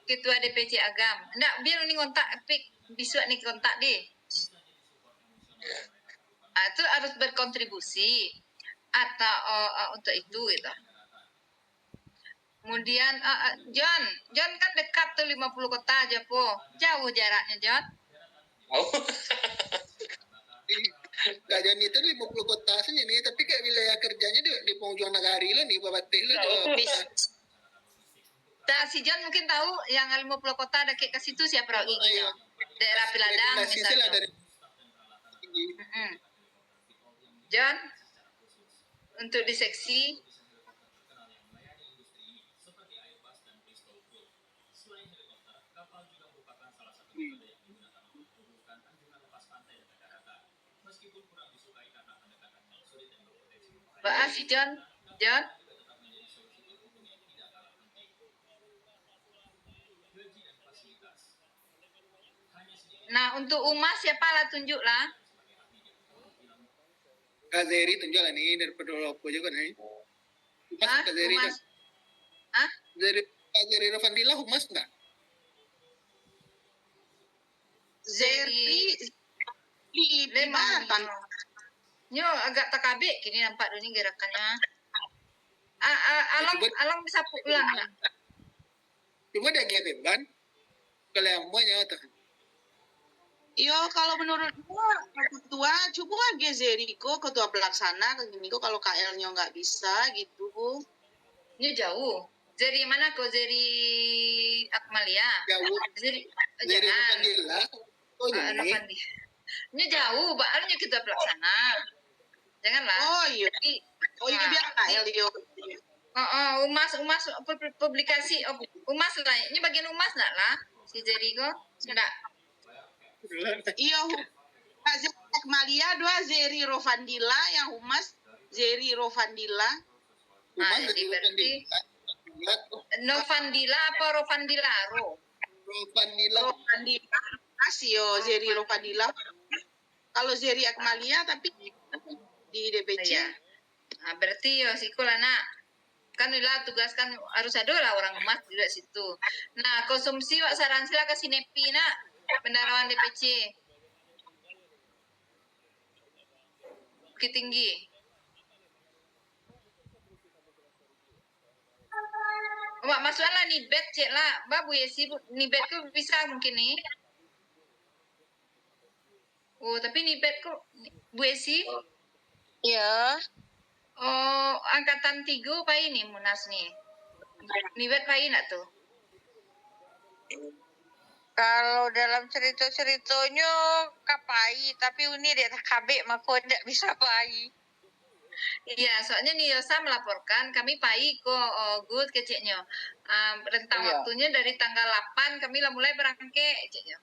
Ketua DPC Agam. Enggak, biar ini kontak Epic. Bisa nih kontak deh. Itu harus berkontribusi atau untuk itu gitu. Kemudian John kan dekat tuh 50 kota aja po. Jauh jaraknya John.
Kak Jani itu 50 kota sini tapi kayak wilayah kerjanya di Pongjuang Nagari lah nih Babateh lah.
Si John mungkin tahu yang 50 kota ada ke situ siapa perawat giginya. Daerah Piladang misalnya. John, untuk di seksi bahas si John. Nah, untuk Uma siapa lah tunjuklah.
Kak Zeri tunjuk lah nih daripada Lopo juga nih. Humas
Hah?
Kak Zeri.
Humas? Hah?
Kak Zeri Rovandila humas nggak?
Zeri di mana kan?
Nyo agak takabik kini nampak dulu ni gerakannya. Alang bisa ulang lah.
Coba dah dia beban. Kalau yang banyak tuh.
Yo kalau menurut gua ketua coba aja Zeriko ketua pelaksana kayak gini kok kalau KL-nya nggak bisa gitu.
Nyo jauh. Zeri mana kok? Zeri Akmalia?
Jauh.
Zeri
Zeri
jangan.
Rovandila. Oh ini.
Ravandi. Nyo jauh, barunya kita pelaksana. Janganlah.
Oh iya. Oh iya biar KL yo.
Umas publikasi Umas lah. Ini bagian Umas enggak lah? Si Zeri kok? Enggak.
Iya. Zeri Akmalia dua Zeri Rovandila yang humas Zeri Rovandila.
Jadi berarti Novandila apa Rovandila?
Rovandila.
Rovandila. Yo Zeri Rovandila. Kalau Zeri Akmalia tapi di DPC.
Iya. Nah, berarti yo sikulah nak. Kan lah tugas kan harus ada lah orang emas juga situ. Nah, konsumsi wak saran sila ke Sinepi nak pendarawan DPC. Bukit Tinggi. Wak masuklah ni bed cek lah. Babu Yesi ni bed ku bisa mungkin ni. Oh, tapi ni bed ku Bu Yesi.
Ya,
Oh, angkatan 3 pai ni Munas ni. Ni bed pai nak tu.
kalau dalam cerita-ceritanya kapai, tapi ini dia tak kabik maka tidak bisa pai.
Iya, soalnya nih Yosa melaporkan kami pai kok good keceknya. Rentang
Iya.
waktunya dari tanggal 8 kami lah mulai berangkat keceknya.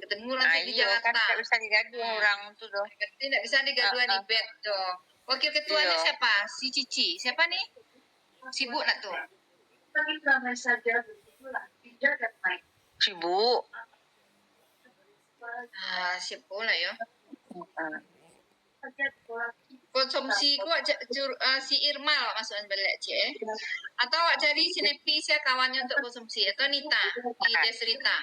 Ketemu nanti di
Iya kan
Jakarta.
tidak bisa digaduh orang tu doh.
Berarti tidak bisa digaduan di bed tuh. Wakil ketuanya
Iya.
siapa? Si Cici. Siapa nih? Sibuk nak tuh.
Sibuk.
Sibuk lah ya. Konsumsi ku si Irma lah masukkan balik cek. Atau awak cari Sinepi siapa kawannya untuk konsumsi atau Nita di Desrita.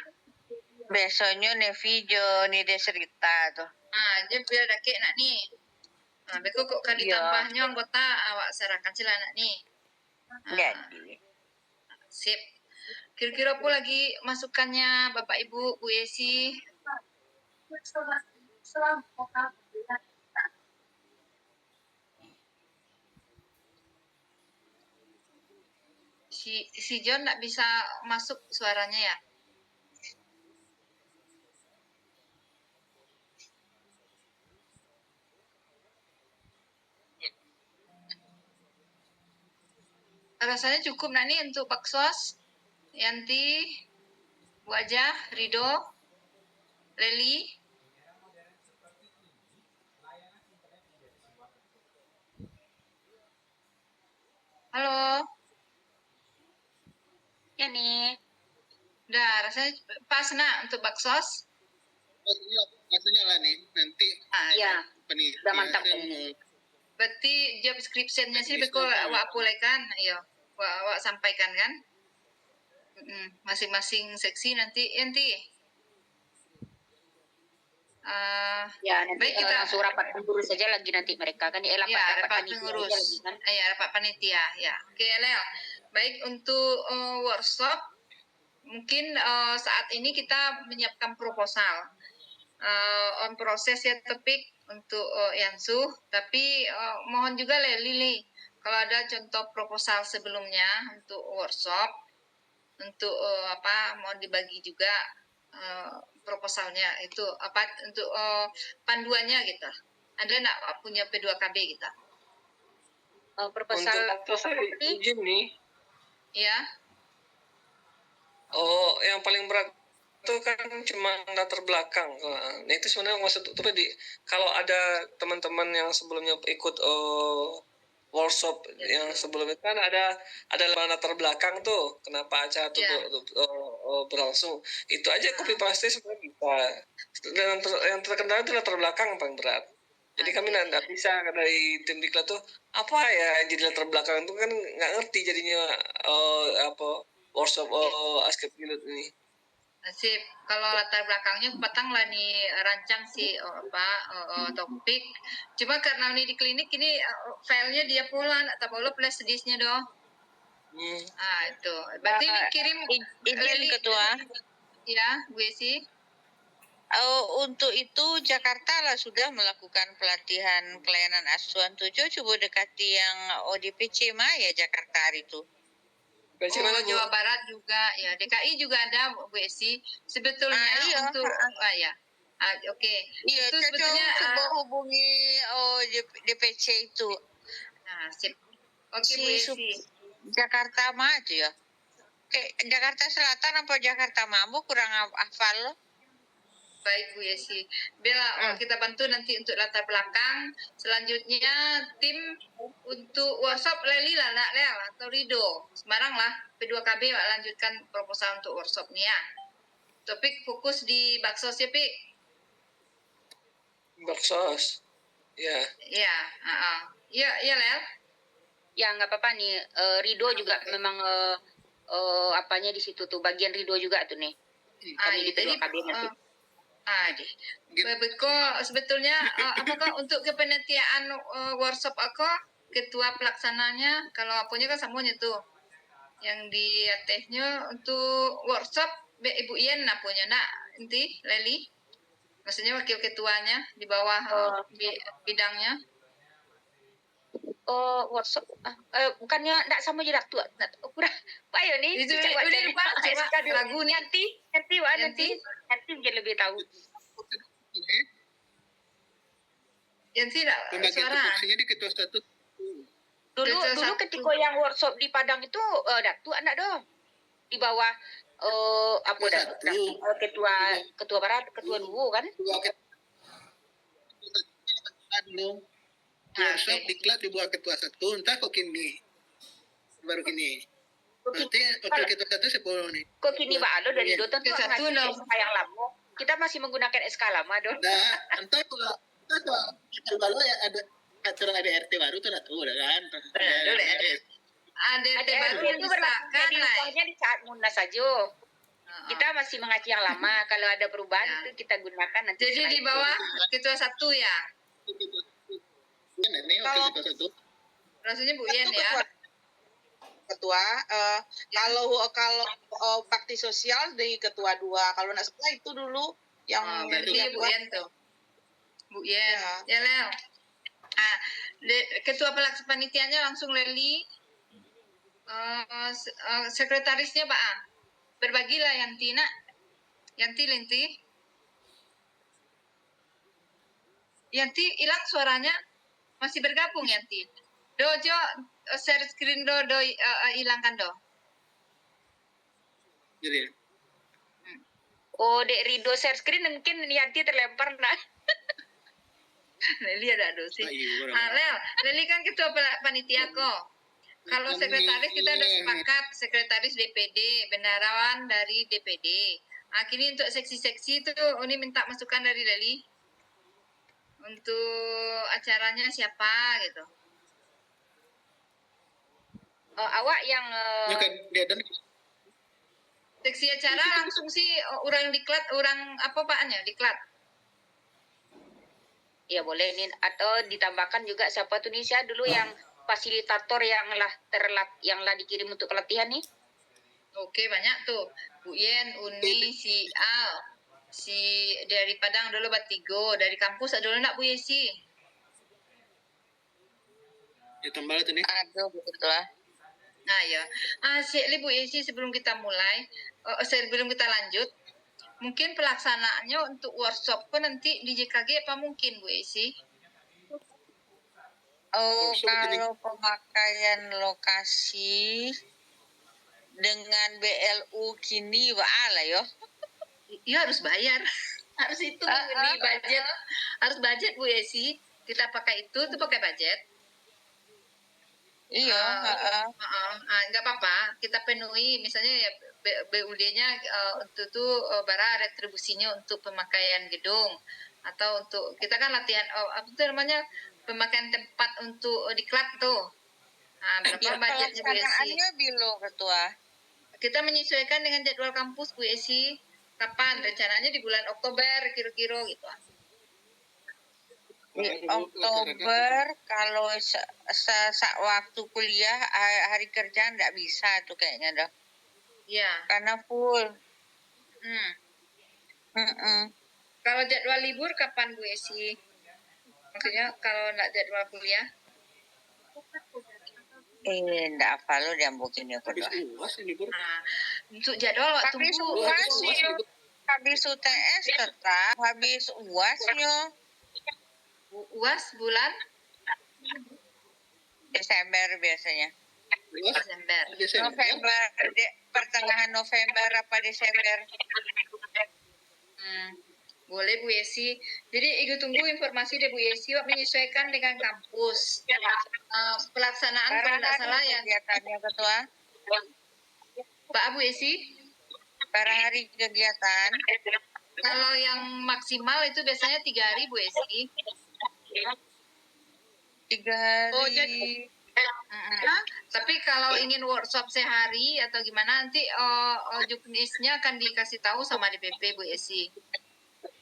Biasanya Nevi jo ni dia cerita tuh.
Dia biar dakik nak ni. Beko kok kan
Iya.
ditambahnya anggota awak serahkan sila nak ni.
Jadi.
Sip. Kira-kira apa lagi masukannya Bapak Ibu, Bu Yesi? Si John tak bisa masuk suaranya ya? Rasanya cukup nak ni untuk Baksos, Yanti, Bu Ajah, Rido, Leli. Halo.
Ya nih.
Udah, rasanya pas nak untuk Baksos.
Maksudnya lah nih nanti
Ya.
penitia
Udah mantap
saya
ini.
mau
Berarti job description-nya sih beko awak apulaikan, iya. Awak sampaikan kan? Masing-masing seksi nanti.
Ya, nanti
Baik, kita-
langsung rapat pengurus saja lagi nanti mereka kan
Ya, rapat
panitia
pengurus.
aja lagi kan.
Ya, rapat panitia. Ya, oke, Lel. Baik, untuk workshop, mungkin saat ini kita menyiapkan proposal. On proses ya topik untuk Yansu, tapi mohon juga Lili, kalau ada contoh proposal sebelumnya untuk workshop, untuk mau dibagi juga proposalnya itu untuk panduannya gitu. Ada nak punya P2KB gitu?
Proposal
Untuk saya izin nih.
Ya,
Oh, yang paling berat itu kan cuma latar belakang. Nah, itu sebenarnya maksud itu kalau ada teman-teman yang sebelumnya ikut workshop yang sebelumnya kan ada latar belakang tuh kenapa acara itu berlangsung. Itu aja copy paste sebenarnya bisa. Dan yang terkendala itu latar belakang yang paling berat. Jadi kami nggak bisa dari tim diklat tuh apa ya yang jadi latar belakang itu kan nggak ngerti jadinya apa workshop Askep Guild ini.
Sip, kalau latar belakangnya petang lah nih rancang si topik. Cuma karena ini di klinik ini filenya dia pula nak tahu lo plus sedisnya doh. Itu. Berarti ini kirim
Izin ketua.
Ya, gue sih.
Untuk itu Jakarta lah sudah melakukan pelatihan pelayanan asuhan 7. Coba dekati yang ODPC Maya Jakarta hari itu.
Jawa Barat juga, ya DKI juga ada Bu Esi. Sebetulnya untuk oke.
Iya,
itu sebetulnya
coba hubungi DPC itu.
Nah, sip. Oke, Bu Esi.
Jakarta Maju ya. Jakarta Selatan apa Jakarta Mambu kurang hafal lo.
Baik Bu Yesi. Bella, kita bantu nanti untuk latar belakang. Selanjutnya tim untuk workshop Leli lah nak Lel atau Rido. Semarang lah. P2KB lanjutkan proposal untuk workshop nih ya. Topik fokus di baksos ya Pik.
Baksos. Ya.
Iya, Iya Lel.
Ya nggak apa-apa nih. Rido juga memang apanya di situ tuh bagian Rido juga tuh nih. Kami di P2KB nanti.
Sebetulnya apakah untuk kepenelitian workshop aku ketua pelaksananya kalau punya kan semuanya tuh yang di tehnya untuk workshop Ibu Yen punya nak inti Leli maksudnya wakil ketuanya di bawah bidangnya
workshop bukannya enggak sama jadi tua kurang Pak yo nih
itu udah lupa
lagu nanti mungkin lebih tahu
Yanti suara
di ketua satu
dulu ketika yang workshop di Padang itu Datu anak dong di bawah ketua barat ketua dulu kan
workshop diklat di bawah ketua satu entah kok kini baru kini nanti wakil ketua satu sepuluh nih
kok kini Pak Alo dari Doton tuh
satu
yang lama kita masih menggunakan SK lama dong
nah entah kalau ya ada aturan ADRT baru tuh tahu udah kan
ADRT baru
itu berlakunya di saat munas saja kita masih mengacu yang lama kalau ada perubahan itu kita gunakan nanti
jadi di bawah ketua satu ya rasanya Bu Yen ya
ketua kalau bakti sosial di ketua 2 kalau nggak salah itu dulu yang
Bu Yen tuh Bu Yen ya Lel ketua pelaksana panitianya langsung Leli sekretarisnya Pak berbagilah Yanti hilang suaranya masih bergabung Yanti Dojo share screen do hilangkan do
jadi
Dek Rido share screen mungkin Yanti terlempar nah
Leli ada dosi Leli kan ketua panitia kok kalau sekretaris kita udah sepakat sekretaris DPD bendaharawan dari DPD akhirnya untuk seksi-seksi itu ini minta masukan dari Leli untuk acaranya siapa gitu
awak yang
seksi acara langsung sih orang diklat orang apa paknya diklat
ya boleh ini atau ditambahkan juga siapa Tunisia dulu yang fasilitator yang lah dikirim untuk pelatihan nih
oke banyak tuh Bu Yen Uni si Al si dari Padang dulu Batigo dari kampus dulu nak Bu Yesi
ditambah itu nih
Aduh betul lah.
Nah ya, Bu Yesi sebelum kita mulai, sebelum kita lanjut, mungkin pelaksanaannya untuk workshop pun nanti di JKG apa mungkin Bu Yesi?
Kalau pemakaian lokasi dengan BLU kini lah yo.
Iya harus bayar, harus itu di budget, harus budget Bu Yesi. Kita pakai itu tuh pakai budget.
Iya,
nggak apa-apa. Kita penuhi, misalnya ya BUD-nya untuk tuh bara retribusinya untuk pemakaian gedung. atau untuk kita kan latihan apa itu namanya pemakaian tempat untuk di klub tuh. Nah, berapa budgetnya Bu Esi?
Pelaksanaannya bilo ketua.
Kita menyesuaikan dengan jadwal kampus Bu Esi. Kapan rencananya di bulan Oktober kira-kira gitu.
Di Oktober kalau waktu kuliah hari kerja nggak bisa tuh kayaknya dah.
Iya.
Karena full.
Kalau jadwal libur kapan Bu Esi? Maksudnya kalau nggak jadwal kuliah?
Nggak apa lo dia mungkin ya
Habis
kedua.
UAS ini libur.
Nah, untuk jadwal waktu
Habis
tunggu.
UAS habis UTS tetap habis UASnya
UAS bulan
Desember biasanya.
UAS
Desember.
Desember.
November, pertengahan November apa Desember.
Boleh Bu Yesi. Jadi Ibu tunggu informasi dari Bu Yesi menyesuaikan dengan kampus. Pelaksanaan kalau nggak salah ya.
Kegiatannya ketua.
Mbak Bu Yesi.
Per hari kegiatan.
Kalau yang maksimal itu biasanya 3 hari Bu Yesi.
3 hari.
Oh, jadi
Tapi kalau ingin workshop sehari atau gimana nanti juknisnya akan dikasih tahu sama DPP Bu Esi.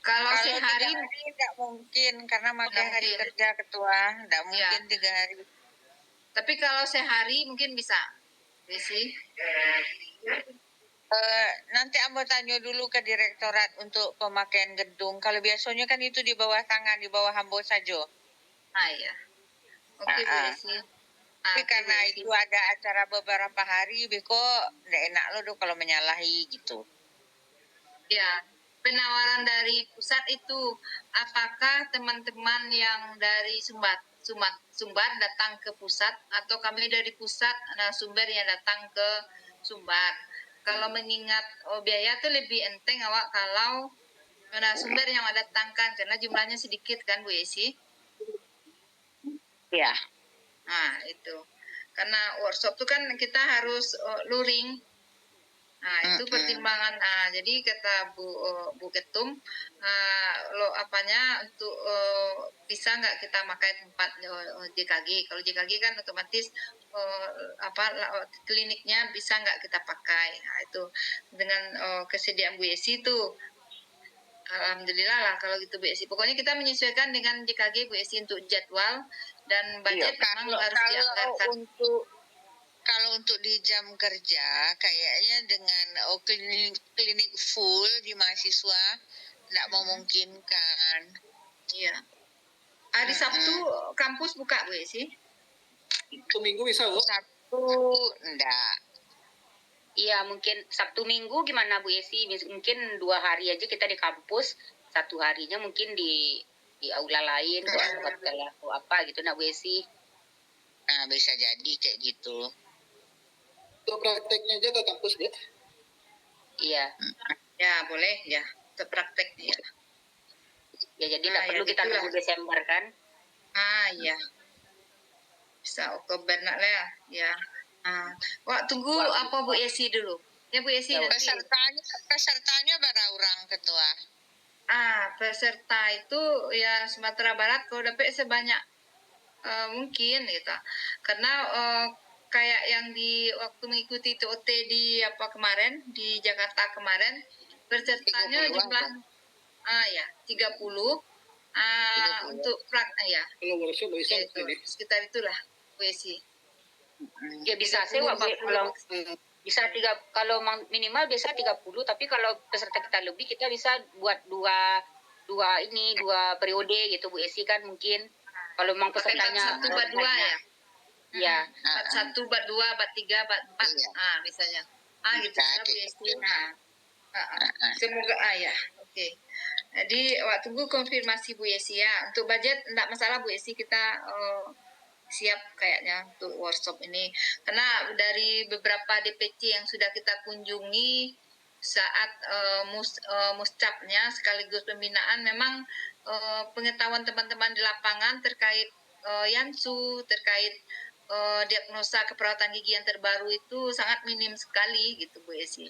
Kalau sehari
tidak mungkin karena pakai hari
mungkin.
kerja ketua, tidak mungkin 3 hari.
Tapi kalau sehari mungkin bisa, Bu Esi.
Nanti Ambo tanya dulu ke direktorat untuk pemakaian gedung. Kalau biasanya kan itu di bawah tangan, di bawah Ambo saja.
Iya. Oke Bu Esi.
Tapi karena itu ada acara beberapa hari, Beko nggak enak lo tuh kalau menyalahi gitu.
Ya, penawaran dari pusat itu, apakah teman-teman yang dari Sumbar datang ke pusat atau kami dari pusat sumber yang datang ke Sumbar? Kalau mengingat biaya itu lebih enteng awak kalau sumber yang datangkan karena jumlahnya sedikit kan Bu Esi?
Iya.
Nah, itu. Karena workshop itu kan kita harus luring. Nah, itu pertimbangan. Jadi kata Bu Ketum, untuk bisa nggak kita pakai tempat JKG? Kalau JKG kan otomatis kliniknya bisa nggak kita pakai. Nah, itu dengan kesediaan Bu Esi itu. Alhamdulillah lah kalau gitu Bu Esi. Pokoknya kita menyesuaikan dengan JKG Bu Esi untuk jadwal dan budget memang harus dianggarkan.
Kalau untuk di jam kerja kayaknya dengan klinik full di mahasiswa tidak memungkinkan.
Iya. Hari Sabtu kampus buka Bu Esi?
Minggu bisa, Bu?
Sabtu enggak.
Iya, mungkin Sabtu Minggu gimana Bu Esi? Mungkin 2 hari aja kita di kampus, 1 harinya mungkin di aula lain, hotel atau apa gitu, nak Bu Esi.
Nah, bisa jadi kayak gitu.
Untuk prakteknya aja ke kampus, ya?
Iya.
Ya, boleh ya. Untuk prakteknya ya.
Ya, jadi tidak perlu kita tunggu Desember kan?
Iya. Bisa Oktober nak lah ya. Tunggu apa Bu Esi dulu. Ya Bu Esi nanti.
Pesertanya berapa orang ketua?
Peserta itu ya Sumatera Barat kalau dapat sebanyak mungkin gitu. Karena kayak yang di waktu mengikuti TOT di kemarin di Jakarta kemarin pesertanya jumlah 30. 30 untuk ya.
Kalau workshop bisa
Itu, sekitar itulah Bu Esi.
Ya bisa sewa kalau bisa kalau minimal bisa 30, tapi kalau peserta kita lebih kita bisa buat dua periode gitu Bu Esi kan mungkin kalau memang pesertanya
1 bat 2 ya.
Ya.
1 bat 2 bat 3 bat 4 misalnya. Gitu lah Bu Esi. Semoga ya. Oke. Jadi tunggu konfirmasi Bu Esi ya. Untuk budget enggak masalah Bu Esi, kita siap kayaknya untuk workshop ini. Karena dari beberapa DPC yang sudah kita kunjungi saat muscapnya sekaligus pembinaan, memang pengetahuan teman-teman di lapangan terkait Yansu, terkait diagnosa keperawatan gigi yang terbaru itu sangat minim sekali gitu Bu Esi.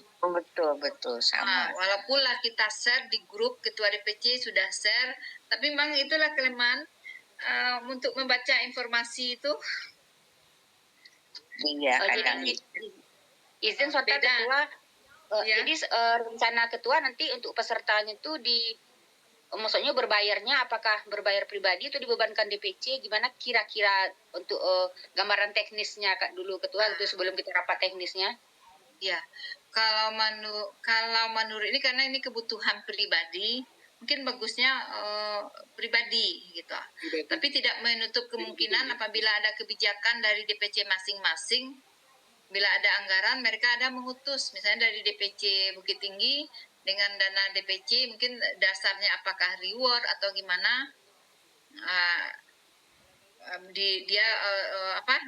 Betul sama.
Walaupun lah kita share di grup ketua DPC sudah share, tapi memang itulah kelemahan untuk membaca informasi itu.
Iya, kadang
Jadi izin suatu
Beda.
ketua.
Ya.
Jadi rencana ketua nanti untuk pesertanya itu maksudnya berbayarnya apakah berbayar pribadi atau dibebankan DPC? Gimana kira-kira untuk gambaran teknisnya Kak dulu ketua itu sebelum kita rapat teknisnya?
Ya, kalau menurut ini karena ini kebutuhan pribadi, mungkin bagusnya pribadi gitu. Tapi tidak menutup kemungkinan apabila ada kebijakan dari DPC masing-masing, bila ada anggaran mereka ada mengutus, misalnya dari DPC Bukit Tinggi dengan dana DPC mungkin dasarnya apakah reward atau gimana,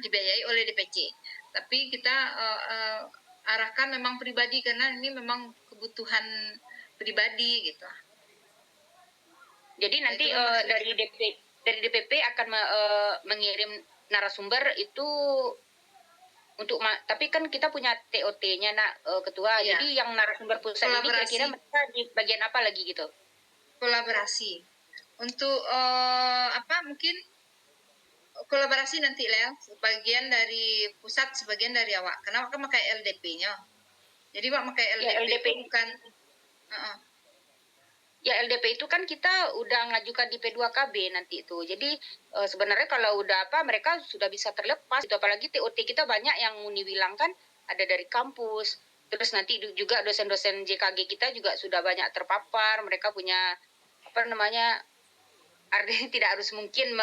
dibiayai oleh DPC. Tapi kita arahkan memang pribadi karena ini memang kebutuhan pribadi gitu.
Jadi nanti dari DPP akan mengirim narasumber itu untuk tapi kan kita punya TOT-nya ketua.
Ya.
Jadi yang narasumber pusat ini kira-kira mereka di bagian apa lagi gitu?
Kolaborasi. Untuk mungkin kolaborasi nanti Lel, sebagian dari pusat, sebagian dari awak. Karena awak kan pakai LDP-nya. Jadi awak pakai LDP,
ya, LDP.
itu bukan
Ya LDP itu kan kita udah ngajukan di P2KB nanti itu. Jadi sebenarnya kalau udah mereka sudah bisa terlepas. Itu apalagi TOT kita banyak yang Muni bilang kan ada dari kampus. Terus nanti juga dosen-dosen JKG kita juga sudah banyak terpapar. Mereka punya artinya tidak harus mungkin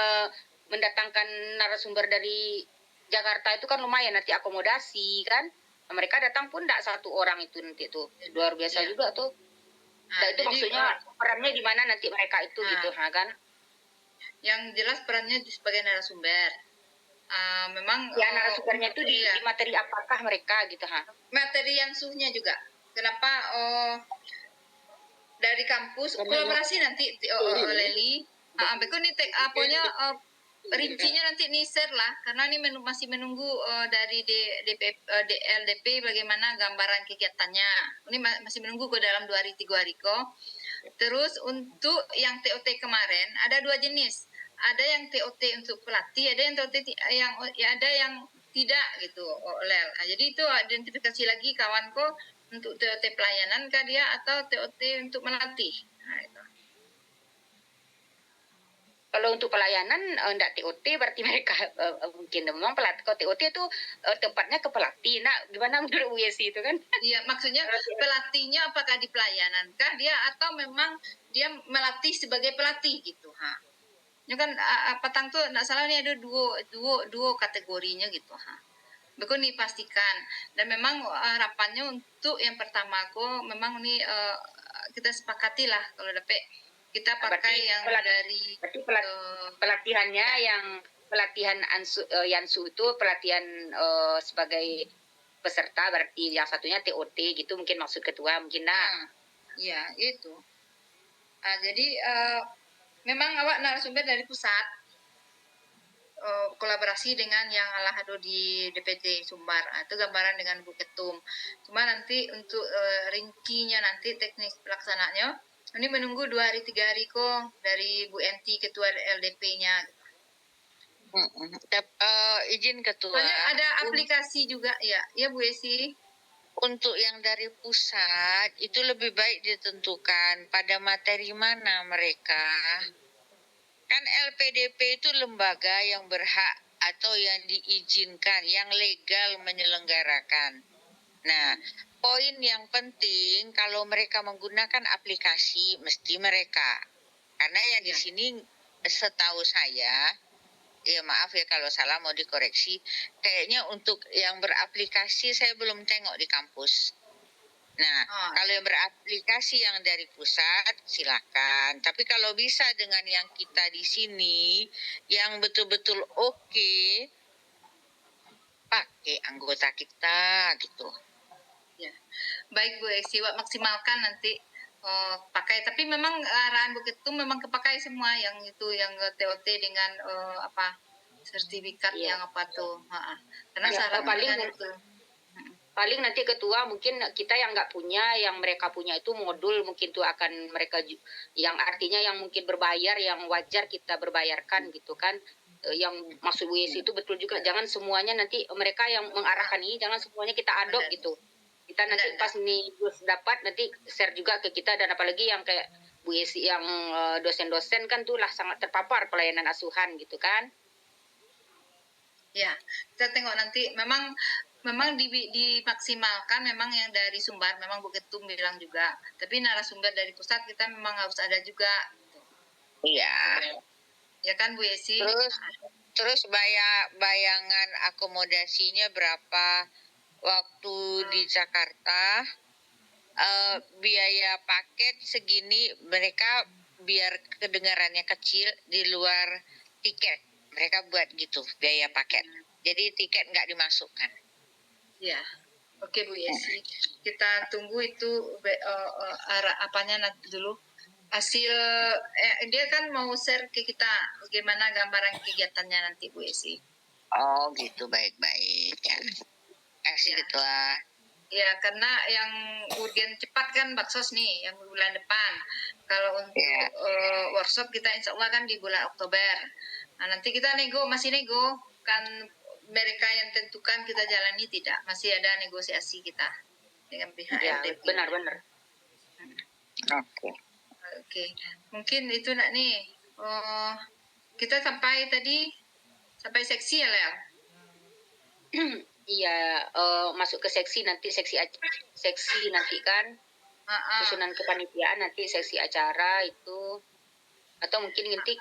mendatangkan narasumber dari Jakarta itu kan lumayan nanti akomodasi kan. Nah, mereka datang pun tidak satu orang itu nanti itu luar biasa juga tuh. Nah, itu
jadi,
maksudnya perannya di mana nanti mereka itu gitu kan?
Yang jelas perannya sebagai narasumber. Memang
ya narasumbernya itu di materi apakah mereka gitu
materi yang suhnya juga. Kenapa dari kampus kolaborasi nanti Leli. Beku nih rincinya nanti nih share lah karena ini masih menunggu dari LDP bagaimana gambaran kegiatannya. Ini masih menunggu ke dalam 2 hari 3 hari kok. Terus untuk yang TOT kemarin ada 2 jenis. Ada yang TOT untuk pelatih, ada yang TOT ada yang tidak gitu, Lel. Jadi itu identifikasi lagi kawanku untuk TOT pelayanan kah dia atau TOT untuk melatih. Nah, itu.
Kalau untuk pelayanan enggak TOT berarti mereka mungkin memang pelatih. Kalau TOT itu tempatnya ke pelatih. Nah, gimana menurut Bu Yesi itu kan?
Iya, maksudnya pelatihnya apakah di pelayanan kah dia atau memang dia melatih sebagai pelatih gitu, Ini kan petang tuh enggak salah nih ada dua kategorinya gitu, Beku nih pastikan dan memang harapannya untuk yang pertama aku memang nih kita sepakati lah kalau dapat kita pakai yang dari
pelatihannya yang pelatihan Yansu itu pelatihan sebagai peserta berarti yang satunya TOT gitu mungkin maksud ketua mungkin
iya itu jadi memang awak narasumber dari pusat kolaborasi dengan yang Alahado di DPT Sumbar itu gambaran dengan Bu Ketum. Cuma nanti untuk rincinya nanti teknis pelaksananya ini menunggu 2 hari 3 hari kok dari Bu Enti ketua LDP-nya.
Izin ketua.
Soalnya ada aplikasi juga ya Bu Esi.
Untuk yang dari pusat itu lebih baik ditentukan pada materi mana mereka. Kan LPDP itu lembaga yang berhak atau yang diizinkan, yang legal menyelenggarakan. Nah, poin yang penting kalau mereka menggunakan aplikasi mesti mereka. Karena yang di sini setahu saya, ya maaf ya kalau salah mau dikoreksi, kayaknya untuk yang beraplikasi saya belum tengok di kampus. Nah, kalau yang beraplikasi yang dari pusat silakan. Tapi kalau bisa dengan yang kita di sini yang betul-betul oke, pakai anggota kita gitu.
Ya. Baik Bu Esi, maksimalkan nanti pakai. Tapi memang arahan Bu Ketum memang kepakai semua yang itu yang TOT dengan sertifikat
Iya.
yang apa tuh. Karena
Ya,
syaratnya
paling
kan itu.
paling nanti ketua mungkin kita yang nggak punya, yang mereka punya itu modul mungkin tuh akan mereka yang artinya yang mungkin berbayar, yang wajar kita berbayarkan gitu kan. Yang masuk WC itu betul juga, jangan semuanya nanti mereka yang mengarahkan ini, jangan semuanya kita adop
Benar.
gitu. Kita nanti
Benar,
pas nih dapat nanti share juga ke kita, dan apalagi yang kayak Bu Yesi yang dosen-dosen kan tuh lah sangat terpapar pelayanan asuhan gitu kan.
Ya, kita tengok nanti memang dimaksimalkan memang yang dari Sumbar, memang Bu Ketum bilang juga. Tapi narasumber dari pusat kita memang harus ada juga.
Iya.
Ya kan Bu Yesi?
Terus bayangan akomodasinya berapa waktu di Jakarta, biaya paket segini, mereka biar kedengarannya kecil di luar tiket, mereka buat gitu biaya paket, jadi tiket nggak dimasukkan.
Ya, oke Bu Yesi. Kita tunggu itu apanya nanti dulu. Hasil dia kan mau share ke kita bagaimana gambaran kegiatannya nanti Bu Yesi.
Oh gitu, baik-baik ya. Kasih
Ya.
Ketua.
Ya, karena yang urgen cepat kan Baksos nih, yang bulan depan. Kalau untuk workshop kita insya Allah kan di bulan Oktober. Nah, nanti kita masih nego. Kan mereka yang tentukan kita jalani tidak. Masih ada negosiasi kita dengan pihak
Ya,
LDP.
benar-benar.
Oke. Mungkin itu nak nih. Kita sampai seksi ya, Lel?
Iya, masuk ke seksi nanti, seksi nanti kan, susunan kepanitiaan nanti seksi acara itu, atau mungkin nanti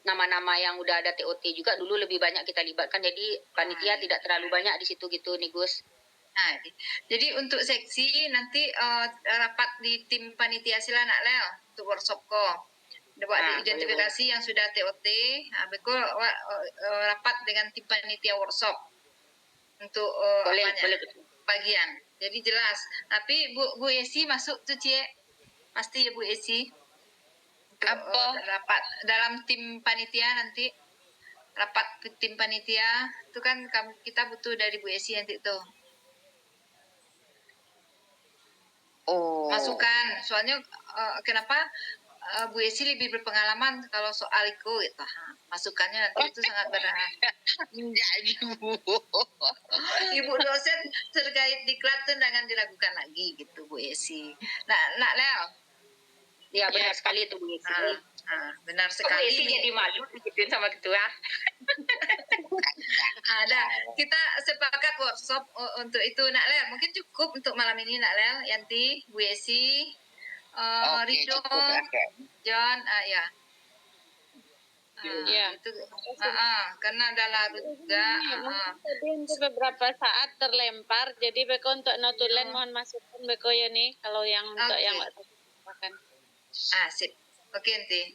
nama-nama yang udah ada TOT juga dulu lebih banyak kita libatkan, jadi panitia tidak terlalu banyak di situ gitu nih Gus.
Nah, jadi untuk seksi nanti rapat di tim panitia sila nak Lel untuk workshop ko. Buat identifikasi yang sudah TOT, bekul rapat dengan tim panitia workshop untuk
boleh.
bagian. Jadi jelas. Tapi Bu Esi masuk tuh Cie, pasti ya Bu Esi. Untuk rapat dalam tim panitia nanti, rapat tim panitia itu kan kita butuh dari Bu Esi nanti tuh. Masukan, soalnya kenapa Bu Esi lebih berpengalaman kalau soal itu gitu. Masukannya nanti itu sangat berharga. Ibu dosen terkait diklat itu jangan diragukan lagi gitu Bu Esi. Nak Lel.
Ya benar sekali itu Bu Esi.
Benar sekali.
Bu Esi jadi malu digituin sama ketua.
Ada. Kita sepakat workshop untuk itu Nak Lel. Mungkin cukup untuk malam ini Nak Lel, Yanti, Bu Esi, Rido, John, ya. Itu karena ada larut juga.
Tadi untuk beberapa saat terlempar, jadi beko untuk notulen mohon masukan beko ya nih kalau yang untuk yang makan.
Sip. Oke nanti.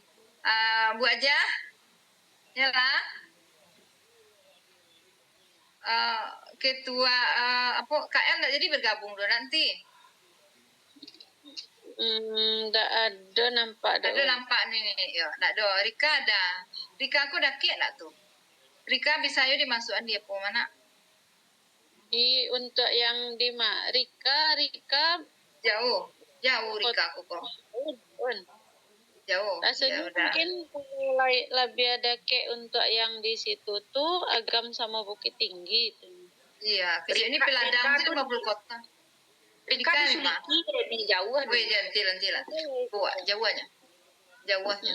Bu aja, ya lah. Ketua KL nggak jadi bergabung dulu nanti.
Nggak ada nampak.
Ada nampak nih. Ya, nggak ada. Rika ada. Rika aku dah kiat lah tuh. Rika bisa yo dimasukkan dia po mana?
Untuk yang di Rika
jauh Rika aku kok. Jauh.
Rasanya mungkin lebih ada untuk yang di situ tuh Agam sama Bukit Tinggi itu.
Iya, ini Peladang itu 50 kota.
Rika di Suliki lebih jauh.
Wih, jangan lah. Buat jauhnya.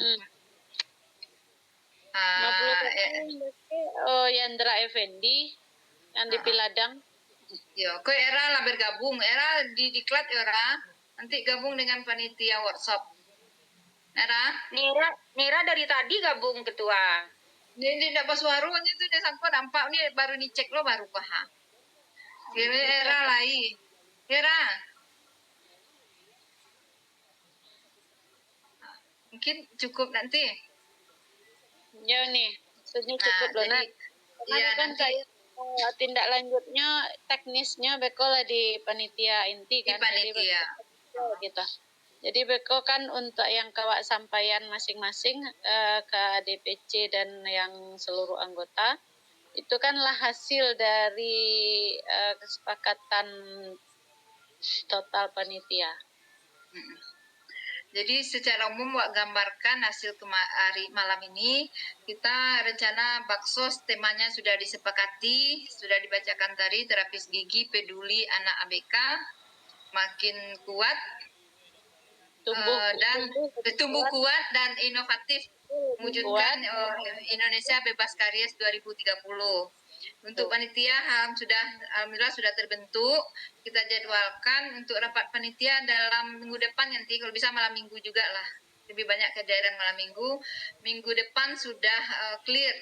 50 kota Yandra Effendi yang di Peladang.
Yo, kok era lah bergabung. Era di diklat era nanti gabung dengan panitia workshop.
Nira dari tadi gabung ketua.
Ini tidak pas warunya tuh dia sampai nampak nih baru dicek lo baru paham. Kira era lain. Era. Mungkin cukup nanti.
Ya nih, sudah cukup loh nak.
Iya
kan
nanti.
Tindak lanjutnya teknisnya bekolah di panitia inti kan.
Di panitia.
Gitu. Jadi beko kan untuk yang kawak sampaian masing-masing ke DPC dan yang seluruh anggota, itu kanlah hasil dari kesepakatan total panitia.
Jadi secara umum Wak gambarkan hasil hari malam ini, kita rencana baksos temanya sudah disepakati, sudah dibacakan tadi, terapis gigi peduli anak ABK, makin kuat, tumbuh kuat dan inovatif, mewujudkan Indonesia bebas karies 2030. Untuk panitia alhamdulillah sudah terbentuk. Kita jadwalkan untuk rapat panitia dalam minggu depan nanti, kalau bisa malam minggu juga lah. Lebih banyak kejadian malam minggu. Minggu depan sudah clear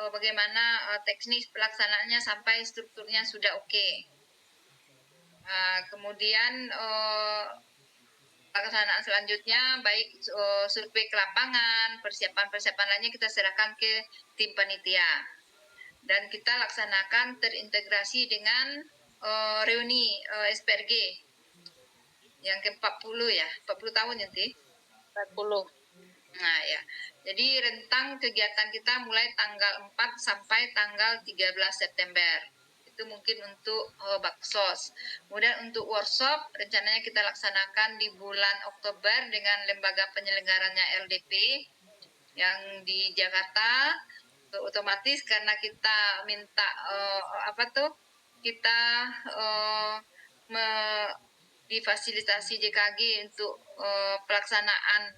bagaimana teknis pelaksanaannya sampai strukturnya sudah oke. Kemudian pelaksanaan selanjutnya baik survei ke lapangan, persiapan lainnya kita serahkan ke tim panitia. Dan kita laksanakan terintegrasi dengan reuni SPRG yang ke-40 ya, 40 tahun nanti.
40.
Nah ya, jadi rentang kegiatan kita mulai tanggal 4 sampai tanggal 13 September. Itu mungkin untuk baksos. Kemudian untuk workshop rencananya kita laksanakan di bulan Oktober dengan lembaga penyelenggaranya LDP yang di Jakarta. Otomatis karena kita minta difasilitasi JKG untuk pelaksanaan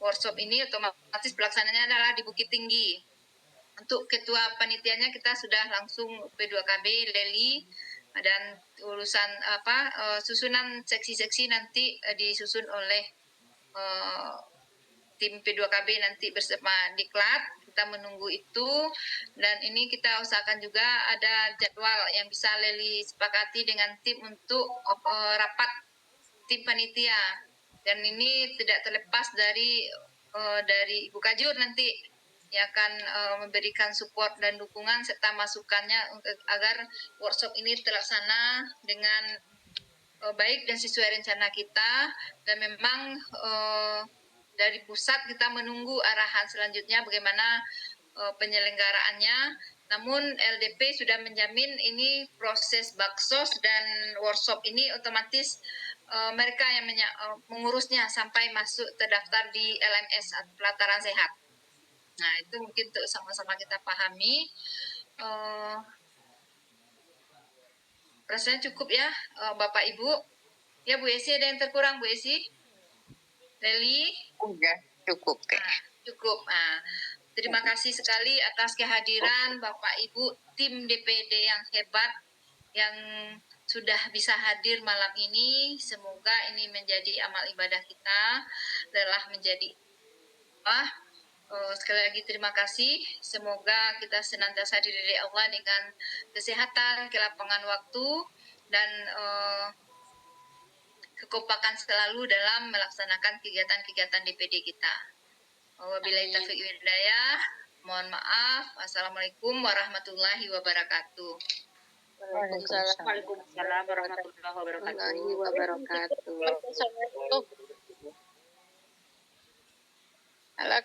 workshop ini, otomatis pelaksananya adalah di Bukit Tinggi. Untuk ketua panitianya kita sudah langsung P2KB Leli, dan urusan susunan seksi-seksi nanti disusun oleh tim P2KB nanti bersama Diklat. Kita menunggu itu, dan ini kita usahakan juga ada jadwal yang bisa Leli sepakati dengan tim untuk rapat tim panitia, dan ini tidak terlepas dari Ibu Kajur nanti yang akan memberikan support dan dukungan serta masukannya agar workshop ini terlaksana dengan baik dan sesuai rencana kita. Dan memang dari pusat kita menunggu arahan selanjutnya bagaimana penyelenggaraannya. Namun LDP sudah menjamin ini proses baksos dan workshop ini otomatis mereka yang mengurusnya sampai masuk terdaftar di LMS atau pelataran sehat. Nah, itu mungkin untuk sama-sama kita pahami. Rasanya cukup ya, Bapak Ibu. Ya, Bu Esi, ada yang terkurang, Bu Esi? Leli?
Udah cukup
Cukup. Terima kasih sekali atas kehadiran Bapak Ibu tim DPD yang hebat yang sudah bisa hadir malam ini. Semoga ini menjadi amal ibadah kita, lelah menjadi sekali lagi terima kasih. Semoga kita senantiasa dididik Allah dengan kesehatan, kelapangan waktu, dan kekompakan selalu dalam melaksanakan kegiatan-kegiatan DPD kita. Wabillahi taufiq wal hidayah. Mohon maaf. Assalamualaikum warahmatullahi wabarakatuh.
Waalaikumsalam warahmatullahi wabarakatuh.
Halo